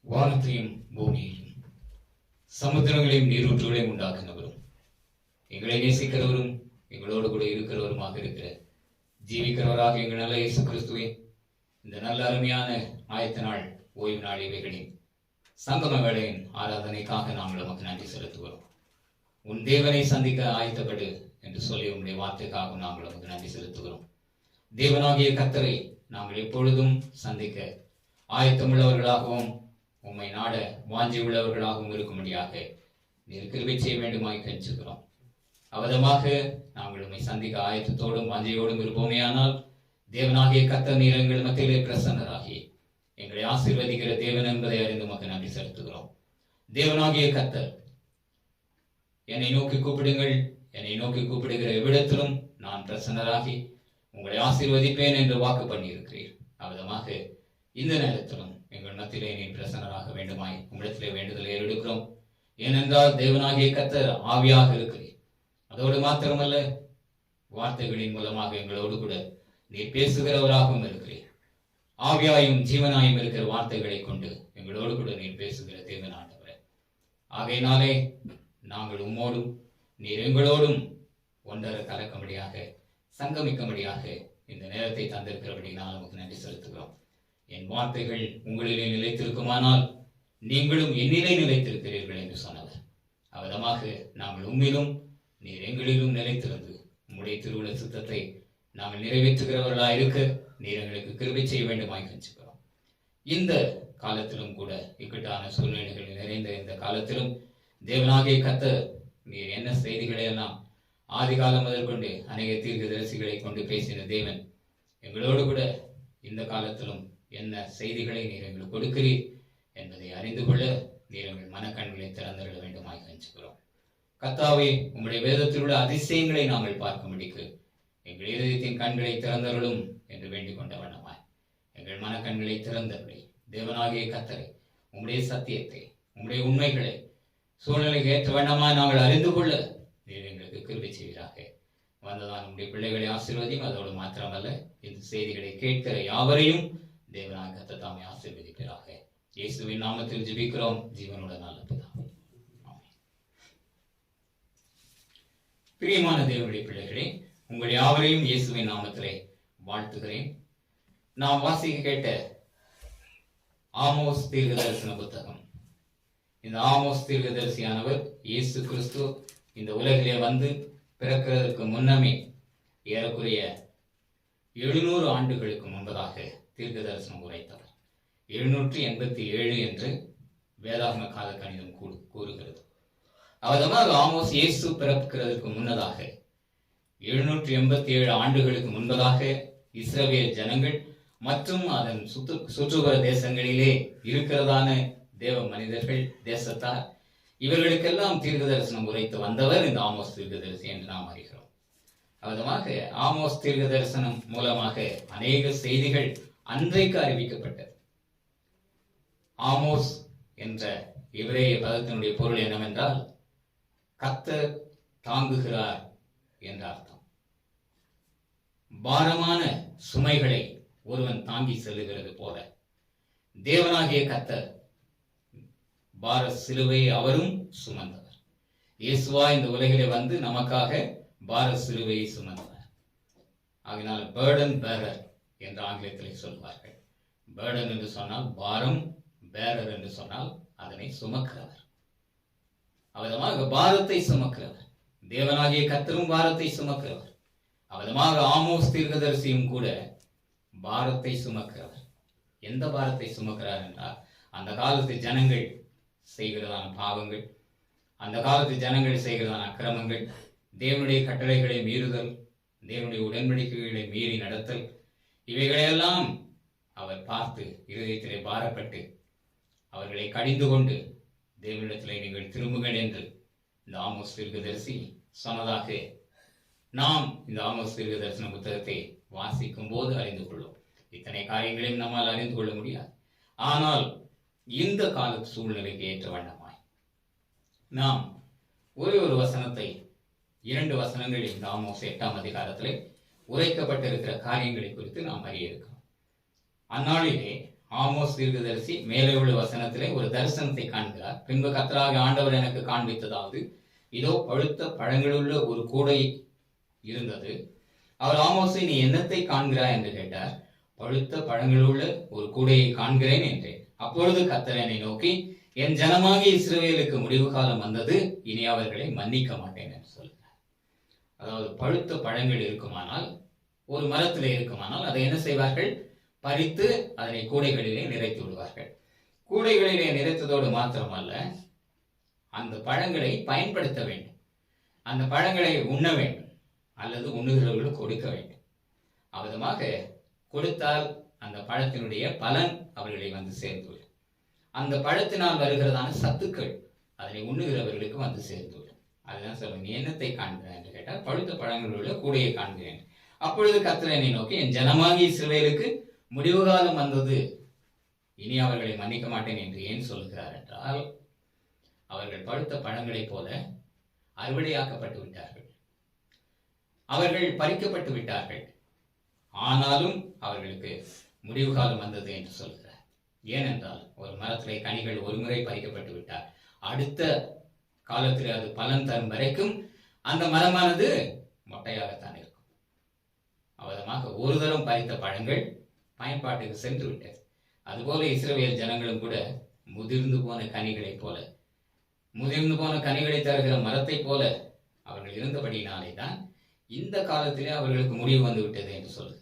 வானத்தையும் பூமியையும் சமுத்திரங்களையும் நீரூற்றுகளையும் உண்டாக்குனவரும் எங்களை நேசிக்கிறவரும் எங்களோடு கூட இருக்கிறவருமாக இருக்கிற ஜீவிக்கிறவராக எங்கள் நல்ல இயேசு கிறிஸ்துவே, இந்த நல்ல அருமையான ஆயத்த நாள் ஓய்வு நாள் இவைகளின் சங்கம வேளையின் ஆராதனைக்காக நாங்கள் நமக்கு நன்றி செலுத்துகிறோம். உன் தேவனை சந்திக்க ஆயத்தப்படு என்று சொல்லி உங்களுடைய வார்த்தைக்காக நாங்கள் நமக்கு நன்றி செலுத்துகிறோம். தேவனாகிய கர்த்தரை நாங்கள் எப்பொழுதும் சந்திக்க ஆயத்தமுள்ளவர்களாகவும் உம்மை நாட வாஞ்சி உள்ளவர்களாகவும் இருக்கும்படியாக நீர் கிருபை செய்ய வேண்டுமாய் கெஞ்சுகிறோம். அவதமாக நாங்கள் உம்மை சந்திக்க ஆயத்தத்தோடும் வாஞ்சையோடும் இருப்போமேயானால் தேவனாகிய கர்த்தர் நீர் எங்கள் மத்தியிலே பிரசன்னராகி எங்களை ஆசீர்வதிக்கிற தேவன் என்பதை அறிந்து உமக்கு நன்றி செலுத்துகிறோம். தேவனாகிய கர்த்தர் என்னை நோக்கி கூப்பிடுங்கள், என்னை நோக்கி கூப்பிடுகிற எவ்விடத்திலும் நான் பிரசன்னராகி உங்களை ஆசீர்வதிப்பேன் என்று வாக்கு பண்ணியிருக்கிறீர். அவதமாக இந்த நேரத்திலும் எங்கள் மத்தியிலே நீ பிரசன்னராக வேண்டுமாய் உங்களிடத்திலே வேண்டுதலை ஏறெடுக்கிறோம். ஏனென்றால் தேவனாகிய கர்த்தர் ஆவியாக இருக்கிறீர். அதோடு மாத்திரமல்ல, வார்த்தைகளின் மூலமாக எங்களோடு கூட நீர் பேசுகிறவராகவும் இருக்கிறீர். ஆவியாயும் ஜீவனாயும் இருக்கிற வார்த்தைகளை கொண்டு எங்களோடு கூட நீர் பேசுகிற தேவனானவரே, ஆகையினாலே நாங்கள் உம்மோடும் நீர் எங்களோடும் ஒன்றரை கலக்கும்படியாக சங்கமிக்கும்படியாக இந்த நேரத்தை தந்திருக்கிறபடினால் நமக்கு நன்றி செலுத்துகிறோம். என் வார்த்தைகள் உங்களிலே நிலைத்திருக்குமானால் நீங்களும் என்னிலே நிலைத்திருக்கிறீர்கள் என்று சொன்னவர். அவதமாக நாங்கள் உம்மிலும் நீர் எங்களிலும் நிலைத்திருந்து உம்முடைய திருவுள சித்தத்தை நாங்கள் நிறைவேற்றுகிறவர்களாக இருக்க நீர் எங்களுக்கு கிருபை செய்ய வேண்டுமாய் கெஞ்சுகிறோம். இந்த காலத்திலும் கூட இக்கட்டான சூழ்நிலைகள் நிறைந்த இந்த காலத்திலும் தேவனாகிய கர்த்தர் நீர் என்ன செய்திகளை எல்லாம் ஆதி காலம் முதற்கொண்டு அநேக தீர்க்கதரிசிகளை கொண்டு பேசின தேவன் எங்களோடு கூட இந்த காலத்திலும் என்ன செய்திகளை நீர் எங்களுக்கு கொடுக்கிறீர் என்பதை அறிந்து கொள்ள நீர் எங்கள் மனக்கண்களை திறந்துவிட வேண்டுமாய் கெஞ்சுகிறோம். கர்த்தாவே, உம்முடைய வேதத்தில் உள்ள அதிசயங்களை நாங்கள் பார்க்கும்படிக்கு எங்கள் இதயத்தின் கண்களை திறந்தருளும் என்று வேண்டிக் கொண்ட வண்ணமாய் எங்கள் மனக்கண்களை திறந்தருளை தேவனாகிய கர்த்தரை உம்முடைய சத்தியத்தை உம்முடைய உண்மைகளை சூழ்நிலைக்கு ஏற்ற வண்ணமாய் நாங்கள் அறிந்து கொள்ள நீர் எங்களுக்கு கிருபை செய்வீராக. வந்ததான் உம்முடைய பிள்ளைகளை ஆசீர்வதியும். அதோடு மாத்திரமல்ல, இந்த செய்திகளை கேட்கிற யாவரையும் தேவனாகிய கர்த்தர் தாமே ஆசீர்வதிப்பீராக. இயேசுவின் நாமத்தில் ஜெபிக்கிறோம், ஜீவனுள்ள நல்ல பிதாவே. ஆமென். பிரியமான தேவனுடைய பிள்ளைகளே, உங்கள் யாவரையும் இயேசுவின் நாமத்திலே வாழ்த்துகிறேன். நாம் வாசிக்க கேட்ட ஆமோஸ் தீர்க்கதரிசன புத்தகம். இந்த ஆமோஸ் தீர்க்கதரிசியானவர் இயேசு கிறிஸ்து இந்த உலகிலே வந்து பிறக்கிறதற்கு முன்னமே ஏறக்குறைய 700 ஆண்டுகளுக்கு முன்பதாக தீர்க்க தரிசனம் உரைத்தவர். 787 என்று வேதாகம கால கணிதம் கூறுகிறது. அவதமாக ஆமோஸ் இயேசு பிறக்கிறதுக்கு முன்னதாக 787 ஆண்டுகளுக்கு முன்பதாக இஸ்ரவேல் ஜனங்கள் மற்றும் அதன் சுற்றுப்புற தேசங்களிலே இருக்கிறதான தேவ மனிதர்கள் தேசத்தார் இவர்களுக்கெல்லாம் தீர்க்க தரிசனம் உரைத்து வந்தவர் இந்த ஆமோஸ் தீர்க்கதரிசி என்று நாம் அறிகிறோம். அவதமாக ஆமோஸ் தீர்க்க தரிசனம் மூலமாக அநேக செய்திகள் அன்றைக்கு அறிவிக்கப்பட்டது. ஆமோஸ் என்ற எபிரேய பதத்தினுடைய பொருள் என்னவென்றால் கர்த்தர் தாங்குகிறார் என்ற அர்த்தம். பாரமான சுமைகளை ஒருவன் தாங்கி செல்லுகிறது போல தேவனாகிய கர்த்தர் பார சிலுவையை அவரும் சுமந்தவர். இயேசுவா இந்த உலகிலே வந்து நமக்காக பார சிலுவையை சுமந்தவர். ஆகினால் பேர்டன் பேரர் என்று ஆங்கிலத்திலே சொல்வார்கள். பேர்டன் என்று சொன்னால் பாரம், பேரர் என்று சொன்னால் அதனை சுமக்கிறவர். அவதமாக பாரத்தை சுமக்கிறவர். தேவனாகிய கர்த்தரும் பாரத்தை சுமக்கிறவர். அவதமாக ஆமோஸ் தீர்க்கதரிசியும் கூட பாரத்தை சுமக்கிறவர். எந்த பாரத்தை சுமக்கிறார் என்றால், அந்த காலத்து ஜனங்கள் செய்கிறதான பாவங்கள், அந்த காலத்து ஜனங்கள் செய்கிறதான அக்கிரமங்கள், தேவனுடைய கட்டளைகளை மீறுதல், தேவனுடைய உடன்படிக்கைகளை மீறி நடத்தல், இவைகளையெல்லாம் அவர் பார்த்து இருதயத்திலே பாரப்பட்டு அவர்களை கடிந்து கொண்டு தேவனிடத்திலே நீங்கள் திரும்புங்கள் என்று இந்த ஆமோஸ் தீர்க்கதரிசி சொன்னதாக நாம் இந்த ஆமோஸ் தீர்க்க தரிசன புத்தகத்தை வாசிக்கும் போது அறிந்து கொள்ளும். இத்தனை காரியங்களையும் நம்மால் அறிந்து கொள்ள முடியாது. ஆனால் இந்த கால சூழ்நிலைக்கு ஏற்ற வண்ணமாய் நாம் ஒரு வசனத்தை, 2 வசனங்கள் இந்த ஆமோஸ் 8ஆம் அதிகாரத்திலே உரைக்கப்பட்டிருக்கிற காரியங்களை குறித்து நாம் அறிய இருக்கிறோம். அந்நாளிலே ஆமோஸ் தீர்க்கதரிசி மேலே உள்ள வசனத்திலே ஒரு தரிசனத்தை காண்கிறார். பின்பு கர்த்தராகிய ஆண்டவர் எனக்கு காண்பித்ததாவது, இதோ பழுத்த பழங்களுள்ள ஒரு கூடை இருந்தது. அவர் ஆமோஸை, நீ என்னத்தை காண்கிறாய் என்று கேட்டார். பழுத்த பழங்களுள்ள ஒரு கூடையை காண்கிறேன் என்றேன். அப்பொழுது கர்த்தர் என்னை நோக்கி, என் ஜனமாகிய இஸ்ரவேலுக்கு முடிவு காலம் வந்தது, இனி அவர்களை மன்னிக்க மாட்டேன் என்று சொல்கிறார். அதாவது பழுத்த பழங்கள் இருக்குமானால், ஒரு மரத்திலே இருக்குமானால் அதை என்ன செய்வார்கள்? பறித்து அதனை கூடைகளிலே நிறைத்து விடுவார்கள். கூடைகளிலே நிறைத்ததோடு மாத்திரமல்ல, அந்த பழங்களை பயன்படுத்த வேண்டும், அந்த பழங்களை உண்ண வேண்டும், அல்லது உண்ணுகிறவர்களுக்கு கொடுக்க வேண்டும். அவ்விதமாக கொடுத்தால் அந்த பழத்தினுடைய பலன் அவர்களை வந்து சேர்ந்துவிடும். அந்த பழத்தினால் வருகிறதான சத்துக்கள் அதனை உண்ணுகிறவர்களுக்கு வந்து சேர்ந்துவிடும். அதுதான் சொல்லுங்க, நீ என்னத்தை காண்கிறேன் என்று கேட்டால், பழுத்த பழங்கள் உள்ள கூடையை காண்கிறேன். அப்பொழுது கர்த்தர் என்னை நோக்கி, என் ஜனமாகிய இஸ்ரவேலுக்கு முடிவு காலம் வந்தது, இனி அவர்களை மன்னிக்க மாட்டேன் என்று ஏன் சொல்கிறார் என்றால், அவர்கள் பழுத்த பழங்களைப் போல அறுவடையாக்கப்பட்டு விட்டார்கள், அவர்கள் பறிக்கப்பட்டு விட்டார்கள். ஆனாலும் அவர்களுக்கு முடிவு காலம் வந்தது என்று சொல்கிறார். ஏனென்றால், ஒரு மரத்திலே கனிகள் ஒரு முறை பறிக்கப்பட்டு விட்டார், அடுத்த காலத்தில் அது பலன் தரும் வரைக்கும் அந்த மரமானது மொட்டையாகத்தான் இருக்கும். அவதமாக ஒரு தரம் பறித்த பழங்கள் பயன்பாட்டுக்கு சென்று விட்டது. அதுபோல இஸ்ரவேல் ஜனங்களும் கூட முதிர்ந்து போன கனிகளைப் போல, முதிர்ந்து போன கனிகளை தருகிற மரத்தை போல அவர்கள் இருந்தபடியினாலே தான் இந்த காலத்திலே அவர்களுக்கு முடிவு வந்து விட்டது என்று சொல்லுகிறார்.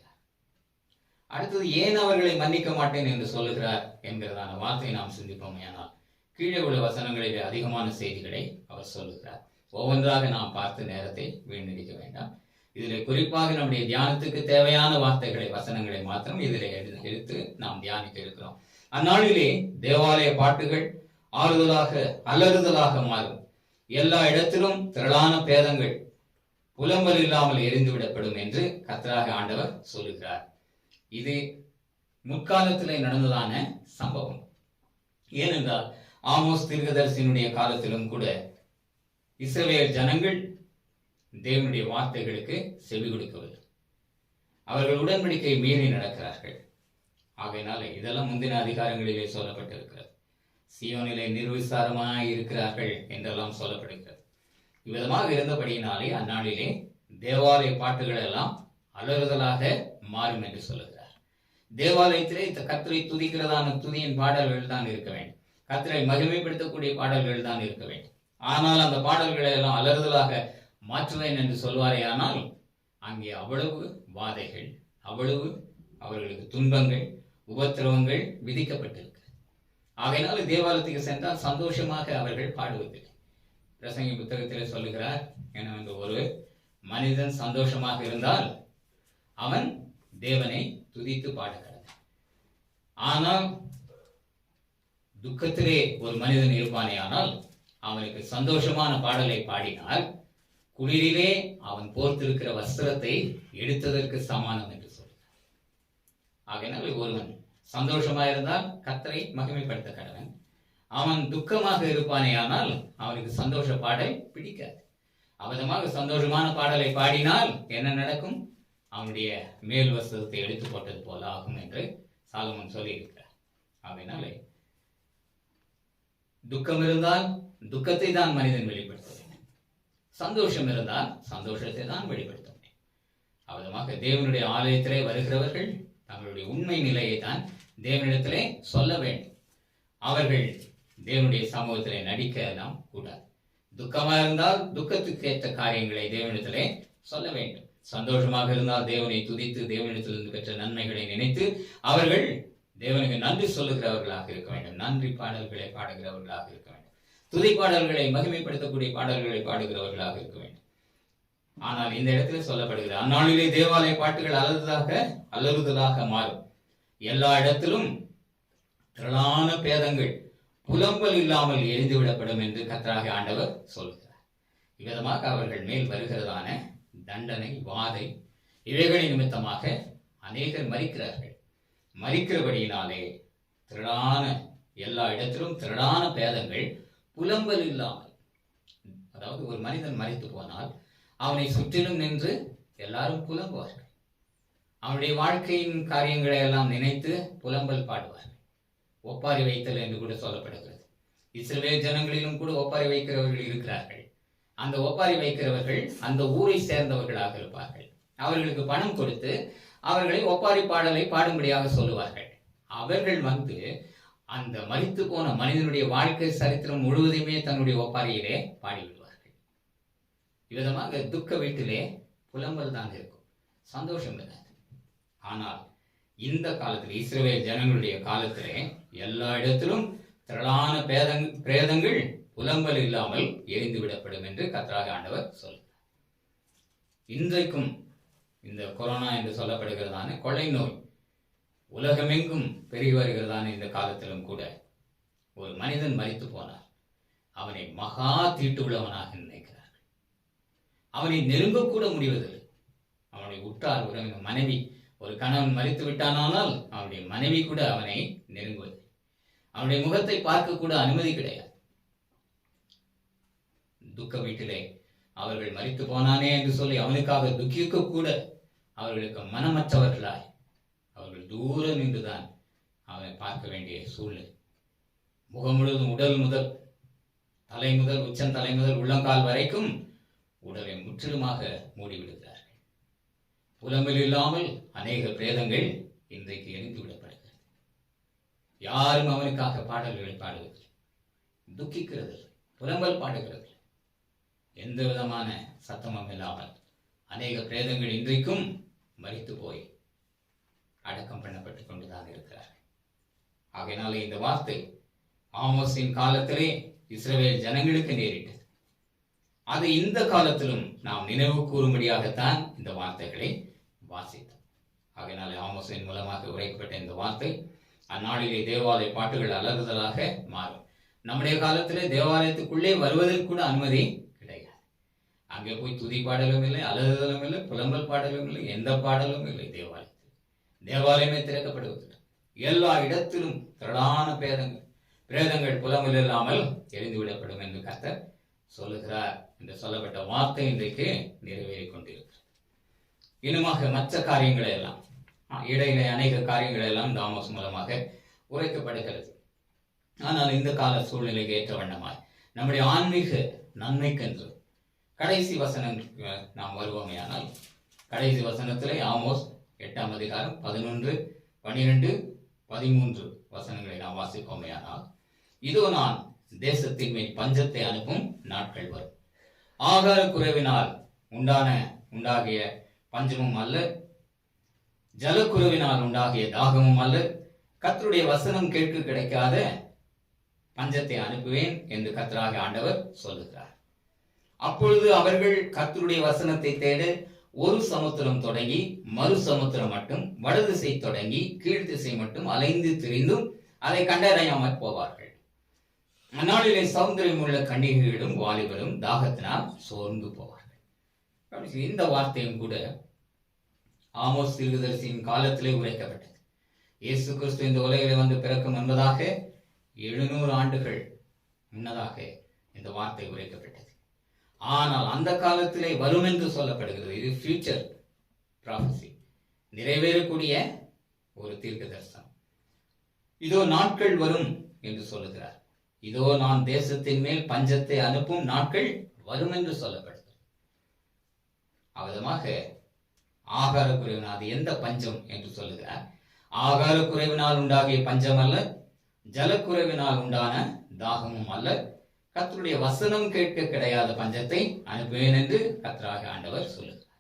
அடுத்தது, ஏன் அவர்களை மன்னிக்க மாட்டேன் என்று சொல்லுகிறார் என்கிறதான வார்த்தையை நாம் சிந்திப்போமே. ஆனால் கீழே உள்ள வசனங்களிலே அதிகமான செய்திகளை அவர் சொல்லுகிறார். ஒவ்வொன்றாக நாம் பார்த்து நேரத்தை வீணடிக்க வேண்டாம். இதில் குறிப்பாக நம்முடைய தியானத்துக்கு தேவையான வார்த்தைகளை, வசனங்களை மாத்திரம் இதில் எடுத்து நாம் தியானிக்க இருக்கிறோம். அந்நாளிலே தேவாலய பாட்டுகள் ஆறுதலாக அலறுதலாக மாறும், எல்லா இடத்திலும் திரளான பேதங்கள் புலம்பல் இல்லாமல் எரிந்துவிடப்படும் என்று கர்த்தராகிய ஆண்டவர் சொல்லுகிறார். இது முற்காலத்திலே நடந்ததான சம்பவம். ஏனென்றால் ஆமோஸ் தீர்க்கதரிசியினுடைய காலத்திலும் கூட இஸ்ரவேல் ஜனங்கள் தேவனுடைய வார்த்தைகளுக்கு செவி கொடுக்கவில்லை, அவர்கள் உடன்படிக்கை மீறி நடக்கிறார்கள். ஆகையினால இதெல்லாம் முந்தின அதிகாரங்களிலே சொல்லப்பட்டிருக்கிறது. சியோனிலே நிர்விசாரமாய் இருக்கிறார்கள் என்றெல்லாம் சொல்லப்படுகிறது. இவ்விதமாக இருந்தபடியினாலே அந்நாளிலே தேவாலய பாட்டுகள் எல்லாம் அலறுதலாக மாறும் என்று சொல்லுகிறார். தேவாலயத்திலே கர்த்தரை துதிக்கிறதான துதியின் பாடல்கள் தான் இருக்க வேண்டும், கர்த்தரை மகிமைப்படுத்தக்கூடிய பாடல்கள் தான் இருக்க வேண்டும். ஆனால் அந்த பாடல்களை எல்லாம் அலறுதலாக மாற்றுவேன் என்று சொல்வாரே, ஆனால் அங்கே அவ்வளவு வாதைகள், அவ்வளவு அவர்களுக்கு துன்பங்கள், உபத்திரவங்கள் விதிக்கப்பட்டிருக்கு. ஆகையினால் தேவாலயத்துக்கு சென்றால் சந்தோஷமாக அவர்கள் பாடுவதில்லை. பிரசங்கி புத்தகத்திலே சொல்லுகிறார், என்னவென்று, ஒரு மனிதன் சந்தோஷமாக இருந்தால் அவன் தேவனை துதித்து பாடுகிறான். ஆனால் துக்கத்திலே ஒரு மனிதன் இருப்பானே, ஆனால் அவனுக்கு சந்தோஷமான பாடலை பாடினால் குளிரிலே அவன் போர்த்திருக்கிற வஸ்திரத்தை எடுத்ததற்கு சமானம் என்று சொல்கிறார். ஆகையினால் ஒருவன் சந்தோஷமாயிருந்தால் கர்த்தரை மகிமைப்படுத்த கடவன். அவன் துக்கமாக இருப்பானே, ஆனால் அவனுக்கு சந்தோஷ பாடல் பிடிக்காது. அவதமாக சந்தோஷமான பாடலை பாடினால் என்ன நடக்கும்? அவனுடைய மேல் வஸ்திரத்தை எடுத்து போட்டது போல ஆகும் என்று சாலமோன் சொல்லியிருக்கிறார். ஆகையினாலே துக்கம் இருந்தால் துக்கத்தை தான் மனிதன் வெளிப்படுத்த வேண்டும், சந்தோஷம் இருந்தால் சந்தோஷத்தை தான் வெளிப்படுத்த வேண்டும். அவதமாக தேவனுடைய ஆலயத்திலே வருகிறவர்கள் தங்களுடைய உண்மை நிலையை தான் தேவனிடத்திலே சொல்ல வேண்டும். அவர்கள் தேவனுடைய சமூகத்திலே நடிக்க எல்லாம் கூடாது. துக்கமாக இருந்தால் துக்கத்துக்கு ஏற்ற காரியங்களை தேவனிடத்திலே சொல்ல வேண்டும். சந்தோஷமாக இருந்தால் தேவனை துதித்து தேவனிடத்திலிருந்து பெற்ற நன்மைகளை நினைத்து அவர்கள் தேவனுக்கு நன்றி சொல்லுகிறவர்களாக இருக்க வேண்டும். நன்றி பாடல்களை பாடுகிறவர்களாக இருக்க வேண்டும். துதி பாடல்களை மகிமைப்படுத்தக்கூடிய பாடல்களை பாடுகிறவர்களாக இருக்க வேண்டும். ஆனால் இந்த இடத்துல சொல்லப்படுகிறது, அந்நாளிலே தேவாலய பாட்டுகள் அலறுதலாக மாறும், எல்லா இடத்திலும் திரளான பேதங்கள் புலம்பல் இல்லாமல் எரிந்து விடப்படும் என்று கர்த்தராகிய ஆண்டவர் சொல்கிறார். இவ்விதமாக அவர்கள் மேல் வருகிறதான தண்டனை, வாதை, இவைகளின் நிமித்தமாக அநேகர் மரிக்கிறார்கள். மரிக்கிறபடியினாலே திரளான, எல்லா இடத்திலும் திரளான பேதங்கள் புலம்பல் இல்லாமல், அதாவது ஒரு மனிதன் மரித்து போனால் அவனை சுற்றிலும் நின்று எல்லாரும் புலம்புவார்கள். அவனுடைய வாழ்க்கையின் காரியங்களை எல்லாம் நினைத்து புலம்பல் பாடுவார்கள். ஒப்பாரி வைத்தல் என்று கூட சொல்லப்படுகிறது. இஸ்ரவேல் ஜனங்களிலும் கூட ஒப்பாரி வைக்கிறவர்கள் இருக்கிறார்கள். அந்த ஒப்பாரி வைக்கிறவர்கள் அந்த ஊரை சேர்ந்தவர்களாக இருப்பார்கள். அவர்களுக்கு பணம் கொடுத்து அவர்களை ஒப்பாரி பாடலை பாடும்படியாக சொல்லுவார்கள். அவர்கள் அந்த மரித்து போன மனிதனுடைய வாழ்க்கை சரித்திரம் முழுவதுமே தன்னுடைய ஒப்பாரியிலே பாடிவிடுவார்கள். இவ்விதமாக துக்க வீட்டிலே புலம்பல் தான் இருக்கும், சந்தோஷம் இருக்காது. ஆனால் இந்த காலத்தில் இஸ்ரவேல் ஜனங்களுடைய காலத்திலே எல்லா இடத்திலும் திரளான பிரேதங்கள் புலம்பல் இல்லாமல் எரிந்து விடப்படும் என்று கர்த்தராகிய ஆண்டவர் சொல்கிறார். இன்றைக்கும் இந்த கொரோனா என்று சொல்லப்படுகிறதான கொள்ளை நோய் உலகமெங்கும் பெருகி வருகிறதான இந்த காலத்திலும் கூட ஒரு மனிதன் மரித்து போனார், அவனை மகா தீட்டு உள்ளவனாக நினைக்கிறார்கள். அவனை நெருங்கக்கூட முடிவதில்லை. அவனுடைய உற்றார் உறவினர் மனைவி, ஒரு கணவன் மரித்து விட்டானால் அவனுடைய மனைவி கூட அவனை நெருங்குவது, அவனுடைய முகத்தை பார்க்க கூட அனுமதி கிடையாது. துக்க வீட்டிலே அவர்கள் மரித்து போனானே என்று சொல்லி அவனுக்காக துக்கிக்க கூட அவர்களுக்கு மனமற்றவர்களாய் அவர்கள் தூரம் நின்றுதான் அவனை பார்க்க வேண்டிய சூழ்நிலை. முகம் முழுவதும் உடல் முதல் தலை முதல் உச்சந்தலை முதல் உள்ளங்கால் வரைக்கும் உடலை முற்றிலுமாக மூடிவிடுகிறார்கள். புலம்பல் இல்லாமல் அநேக பிரேதங்கள் இன்றைக்கு எரிந்து விடப்படுகிறது. யாரும் அவனுக்காக பாடல்களை பாடுவதில்லை, துக்கிக்கிறது, புலம்பல் பாடுகிறது. எந்த விதமான சத்தமும் இல்லாமல் அநேக பிரேதங்கள் இன்றைக்கும் மரித்து போய் அடக்கம் பண்ணப்பட்டுக் கொண்டுதான் இருக்கிறார்கள். ஆகையினாலே இந்த வார்த்தை ஆமோஸின் காலத்திலே இஸ்ரவேல் ஜனங்களுக்கு நேரிட்டது. அது இந்த காலத்திலும் நாம் நினைவு கூறும்படியாகத்தான் இந்த வார்த்தைகளை வாசித்தோம். ஆகையினாலே ஆமோஸின் மூலமாக உரைக்கப்பட்ட இந்த வார்த்தை அந்நாளிலே தேவாலய பாட்டுகள் அலறுதலாக மாறும். நம்முடைய காலத்திலே தேவாலயத்துக்குள்ளே வருவதற்கு கூட அனுமதி கிடையாது. அங்கே போய் துதி பாடலும் இல்லை, அலறுதலும் இல்லை, புலம்பல் பாடலும் இல்லை, எந்த பாடலும் இல்லை. தேவாலயமே திறக்கப்படுவதில்லை. எல்லா இடத்திலும் திரளான பிரேதங்கள் புலம்பல் இல்லாமல் எரிந்துவிடப்படும் என்று கர்த்தர் சொல்லுகிறார் என்று சொல்லப்பட்ட வார்த்தை இன்றைக்கு நிறைவேறிக் கொண்டிருக்கிறது. இன்னுமாக மற்ற காரியங்களை எல்லாம் இடையிலே அநேக காரியங்கள் எல்லாம் இந்த ஆமோஸ் மூலமாக உரைக்கப்படுகிறது. ஆனால் இந்த கால சூழ்நிலைக்கு ஏற்ற வண்ணமாய் நம்முடைய ஆன்மீக நன்மைக்கென்று கடைசி வசனங்களுக்கு நாம் வருவோமே. ஆனால் கடைசி வசனத்திலே ஆமோஸ் 8ஆம் அதிகாரம் 11, 12, 13 வசனங்களை நாம் வாசிப்போமே. ஆனால் இதோ நான் தேசத்தின் மேல் பஞ்சத்தை அனுப்பும் நாட்கள் வரும். ஆகார குறைவினால் உண்டாகிய பஞ்சமும் அல்ல, ஜலக்குறைவினால் உண்டாகிய தாகமும் அல்ல, கர்த்தருடைய வசனம் கேட்க கிடைக்காத பஞ்சத்தை அனுப்புவேன் என்று கர்த்தராகிய ஆண்டவர் சொல்லுகிறார். அப்பொழுது அவர்கள் கர்த்தருடைய வசனத்தை தேட ஒரு சமுத்திரம் தொடங்கி மறு சமுத்திரம் மட்டும், வடதிசை தொடங்கி கீழ்த்திசை மட்டும் அலைந்து திரிந்தும் அதை கண்டறியாமல் போவார்கள். அந்நாளிலே சௌந்தரியம் உள்ள கன்னிகைகளும் வாலிபரும் தாகத்தினால் சோர்ந்து போவார்கள். இந்த வார்த்தையும் கூட ஆமோஸ் தீர்க்கதரிசியின் காலத்திலே உரைக்கப்பட்டது. இயேசு கிறிஸ்து இந்த உலகிலே வந்து பிறக்கும் என்பதாக 700 ஆண்டுகள் முன்னதாக இந்த வார்த்தை உரைக்கப்பட்டது. ஆனால் அந்த காலத்திலே வரும் என்று சொல்லப்படுகிறது. இது ஃபியூச்சர் ப்ராபசி, நிறைவேறக்கூடிய ஒரு தீர்க்க தரிசனம். இதோ நாட்கள் வரும் என்று சொல்லுகிறார். இதோ நான் தேசத்தின் மேல் பஞ்சத்தை அனுப்பும் நாட்கள் வரும் என்று சொல்லப்படுகிறது. அவ்விதமாக ஆகார குறைவினால், அது எந்த பஞ்சம் என்று சொல்லுகிறார்? ஆகார குறைவினால் உண்டாகிய பஞ்சம் அல்ல, ஜலக்குறைவினால் உண்டான தாகமும் அல்ல, கர்த்தருடைய வசனம் கேட்க கிடையாத பஞ்சத்தை அனுப்புவேன் என்று கர்த்தராகிய ஆண்டவர் சொல்லுகிறார்.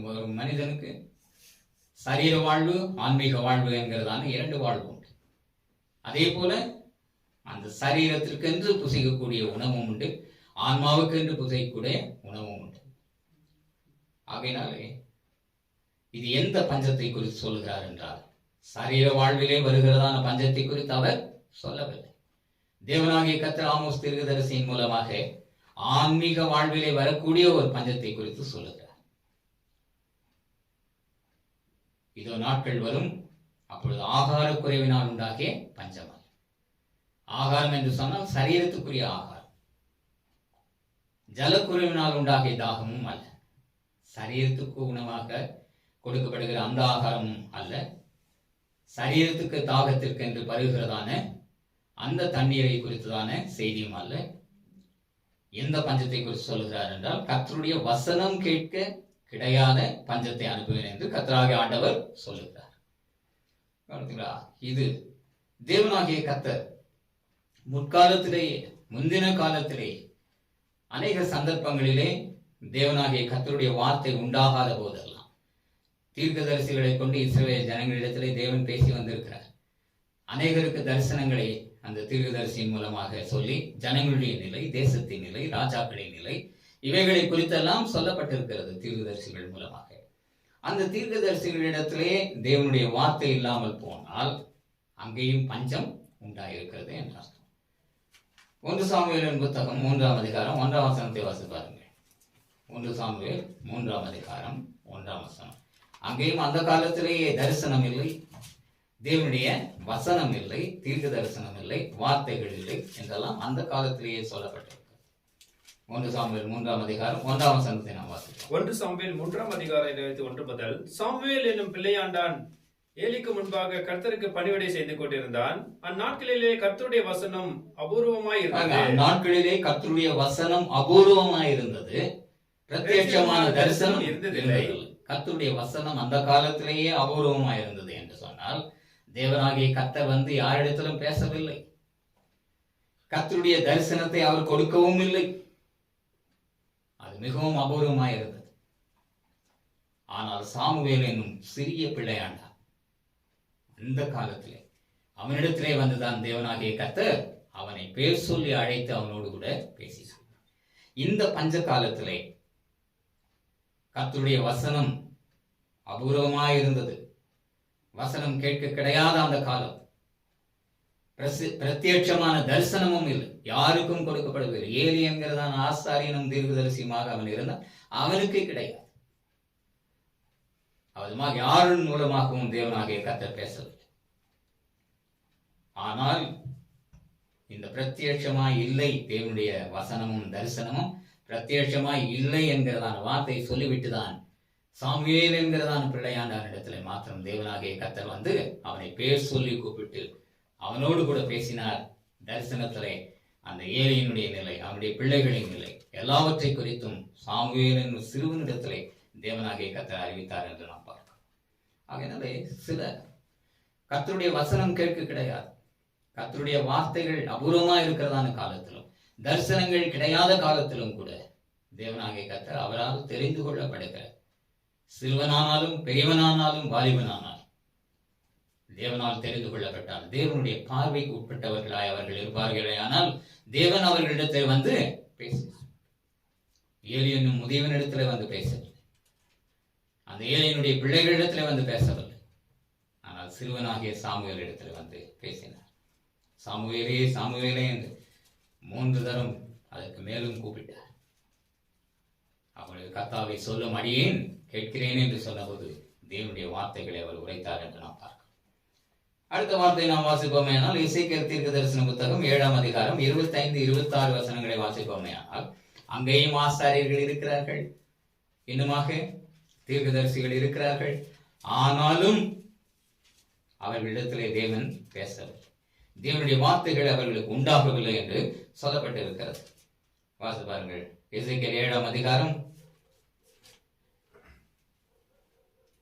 ஒரு மனிதனுக்கு சரீர வாழ்வு, ஆன்மீக வாழ்வு என்கிறதான 2 வாழ்வு உண்டு. அதே போல அந்த சரீரத்திற்கென்று புசிக்கக்கூடிய உணவும் உண்டு, ஆன்மாவுக்கென்று புசிக்கக்கூடிய உணவும் உண்டு. ஆகையினாலே இது எந்த பஞ்சத்தை குறித்து சொல்லுகிறார் என்றால், சரீர வாழ்விலே வருகிறதான பஞ்சத்தை குறித்து அவர் சொல்லவில்லை. தேவனாகிய கர்த்தர் ஆமோஸ் தீர்க்கதரிசியின் மூலமாக ஆன்மீக வாழ்விலே வரக்கூடிய ஒரு பஞ்சத்தை குறித்து சொல்லுகிறார். இதோ நாட்கள் வரும், அப்பொழுது ஆகார குறைவினால் உண்டாகிய பஞ்சம். ஆகாரம் என்று சொன்னால் சரீரத்துக்குரிய ஆகாரம். ஜலக்குறைவினால் உண்டாகிய தாகமும் அல்ல, சரீரத்துக்கு உணவாக கொடுக்கப்படுகிற அந்த ஆகாரமும் அல்ல, சரீரத்துக்கு தாகத்திற்கு என்று பருகிறதான அந்த தண்ணீரை குறித்ததான செய்தியும் அல்ல. எந்த பஞ்சத்தை குறித்து சொல்கிறார் என்றால், கர்த்தருடைய வசனம் கேட்க கிடையாத பஞ்சத்தை அனுப்புவேன் என்று கர்த்தராகிய ஆண்டவர் சொல்லுகிறார். இது தேவனாகிய கர்த்தர் முற்காலத்திலேயே, முந்தின காலத்திலேயே அநேக சந்தர்ப்பங்களிலே தேவனாகிய கர்த்தருடைய வார்த்தை உண்டாகாத போதெல்லாம் தீர்க்கதரிசிகளை கொண்டு இஸ்ரவேல் ஜனங்களிடத்திலே தேவன் பேசி வந்திருக்கிறார். அநேகருக்கு தரிசனங்களை அந்த தீர்க்கதரிசியின் மூலமாக சொல்லி ஜனங்களுடைய நிலை, தேசத்தின் நிலை, ராஜாக்களின் நிலை, இவைகளை குறித்தெல்லாம் சொல்லப்பட்டிருக்கிறது தீர்க்கதரிசிகள் மூலமாக. அந்த தீர்க்கதரிசிகளிடத்திலே தேவனுடைய வார்த்தை இல்லாமல் போனால் அங்கேயும் பஞ்சம் உண்டாயிருக்கிறது என்று அர்த்தம். 1 சாமுவேலின் புத்தகம் 3ஆம் அதிகாரம் 1ஆம் வசனத்தை வாசிப்பாருங்கள். 1 சாமுவேல் 3ஆம் அதிகாரம் 1ஆம் வசனம். அங்கேயும் அந்த காலத்திலேயே தரிசனம் இல்லை, தேவனுடைய வசனம் இல்லை, தீர்க்க தரிசனம் இல்லை, வார்த்தைகள் இல்லை என்றெல்லாம் அந்த காலத்திலேயே சொல்லப்பட்டிருக்கிறது. 1 சாமுவேல் 3ஆம் அதிகாரம் 1ஆம் வசனத்தை நாம் வாசிப்போம். 1 சாமுவேல் 3ஆம் அதிகாரம் 1 முதல். சாமுவேல் என்னும் பிள்ளையாண்டான் ஏலிக்கு முன்பாக கர்த்தருக்கு பணிவிடை செய்து கொண்டிருந்தான். அந்நாட்களிலே கர்த்தருடைய வசனம் அபூர்வமாய் இருந்தது. அந்நாட்களிலே கர்த்தருடைய வசனம் அபூர்வமாய் இருந்தது, பிரத்யட்சமான தரிசனம் இருந்ததில்லை. கர்த்தருடைய வசனம் அந்த காலத்திலேயே அபூர்வமாய் இருந்தது என்று சொன்னால், தேவனாகிய கர்த்தர் வந்து யாரிடத்திலும் பேசவில்லை, கர்த்தருடைய தரிசனத்தை அவர் கொடுக்கவும் இல்லை. அது மிகவும் அபூர்வமாய் இருந்தது. ஆனால் சாமுவேல் என்னும் சிறிய பிள்ளையாண்டான் அந்த காலத்திலே அவனிடத்திலே வந்துதான் தேவனாகிய கர்த்தர் அவனை பேர் சொல்லி அழைத்து அவனோடு கூட பேசினார். இந்த பஞ்ச காலத்திலே கர்த்தருடைய வசனம் அபூர்வமாயிருந்தது. வசனம் கேட்க கிடையாத அந்த காலம். பிரத்யட்சமான தரிசனமும் இல்லை, யாருக்கும் கொடுக்கப்படவில்லை. ஏலி என்கிறதான ஆசாரியனும் தீர்க்கதரிசியுமாக அவன் இருந்தான், அவனுக்கு கிடையாது. அதுமாக யாரின் மூலமாகவும் தேவனாகிய கர்த்தர் பேசவில்லை. ஆனால் இந்த பிரத்யட்சமாய் இல்லை, தேவனுடைய வசனமும் தரிசனமும் பிரத்யட்சமாய் இல்லை என்கிறதான வார்த்தை சொல்லிவிட்டுதான் சாமுவேல் என்கிறதான பிள்ளையாண்டான் இடத்துல மாத்திரம் தேவனாகிய கர்த்தர் வந்து அவனை பேர் சொல்லி கூப்பிட்டு அவனோடு கூட பேசினார். தரிசனத்திலே அந்த ஏலியினுடைய நிலை, அவனுடைய பிள்ளைகளின் நிலை, எல்லாவற்றை குறித்தும் சாமுவேல் என்னும் சிறுவனிடத்திலே தேவனாகிய கர்த்தர் அறிவித்தார் என்று நாம் பார்க்கிறோம். ஆகையினாலே சில கர்த்தருடைய வசனம் கேட்க கிடையாது, கர்த்தருடைய வார்த்தைகள் அபூர்வமா இருக்கிறதான காலத்திலும், தரிசனங்கள் கிடையாத காலத்திலும் கூட தேவனாகிய கர்த்தர் அவரால் தெரிந்து கொள்ளப்படுகிற சிறுவனானாலும் பெரியவனானாலும் வாலிபனானாலும் தேவனால் தெரிந்து கொள்ளப்பட்டால் தேவனுடைய பார்வைக்கு உட்பட்டவர்களாய் அவர்கள் இருப்பார்களே. ஆனால் தேவன் அவர்களிடத்தில் வந்து பேசினார். ஏலி என்னும் முதியவனிடத்துல வந்து பேசவில்லை, அந்த ஏலியினுடைய பிள்ளைகளிடத்துல வந்து பேசவில்லை. ஆனால் சிறுவனாகிய சாமுவேல் இடத்துல வந்து பேசினார். சாமுவேலே சாமுவேலே என்று 3 தரம் அதற்கு மேலும் கூப்பிட்டார். அவர்கள் கர்த்தாவை சொல்லும் அடியேன் கேட்கிறேன் என்று சொன்னபோது தேவனுடைய வார்த்தைகளை அவர் உரைத்தார் என்று நாம் பார்க்கிறோம். அடுத்த வார்த்தை நாம் வாசிப்போமே ஆனால் எசேக்கியேல் தீர்க்க தரிசன புத்தகம் 7ஆம் அதிகாரம் 25-26 வசனங்களை வாசிப்போமே ஆனால் அங்கேயும் ஆசாரியர்கள் இருக்கிறார்கள், இன்னுமாக தீர்க்கதரிசிகள் இருக்கிறார்கள். ஆனாலும் அவர்களிடத்திலே தேவன் பேசவில்லை, தேவனுடைய வார்த்தைகள் அவர்களுக்கு உண்டாகவில்லை என்று சொல்லப்பட்டிருக்கிறது. வாசி பாருங்கள், எசேக்கியேல் 7ஆம் அதிகாரம்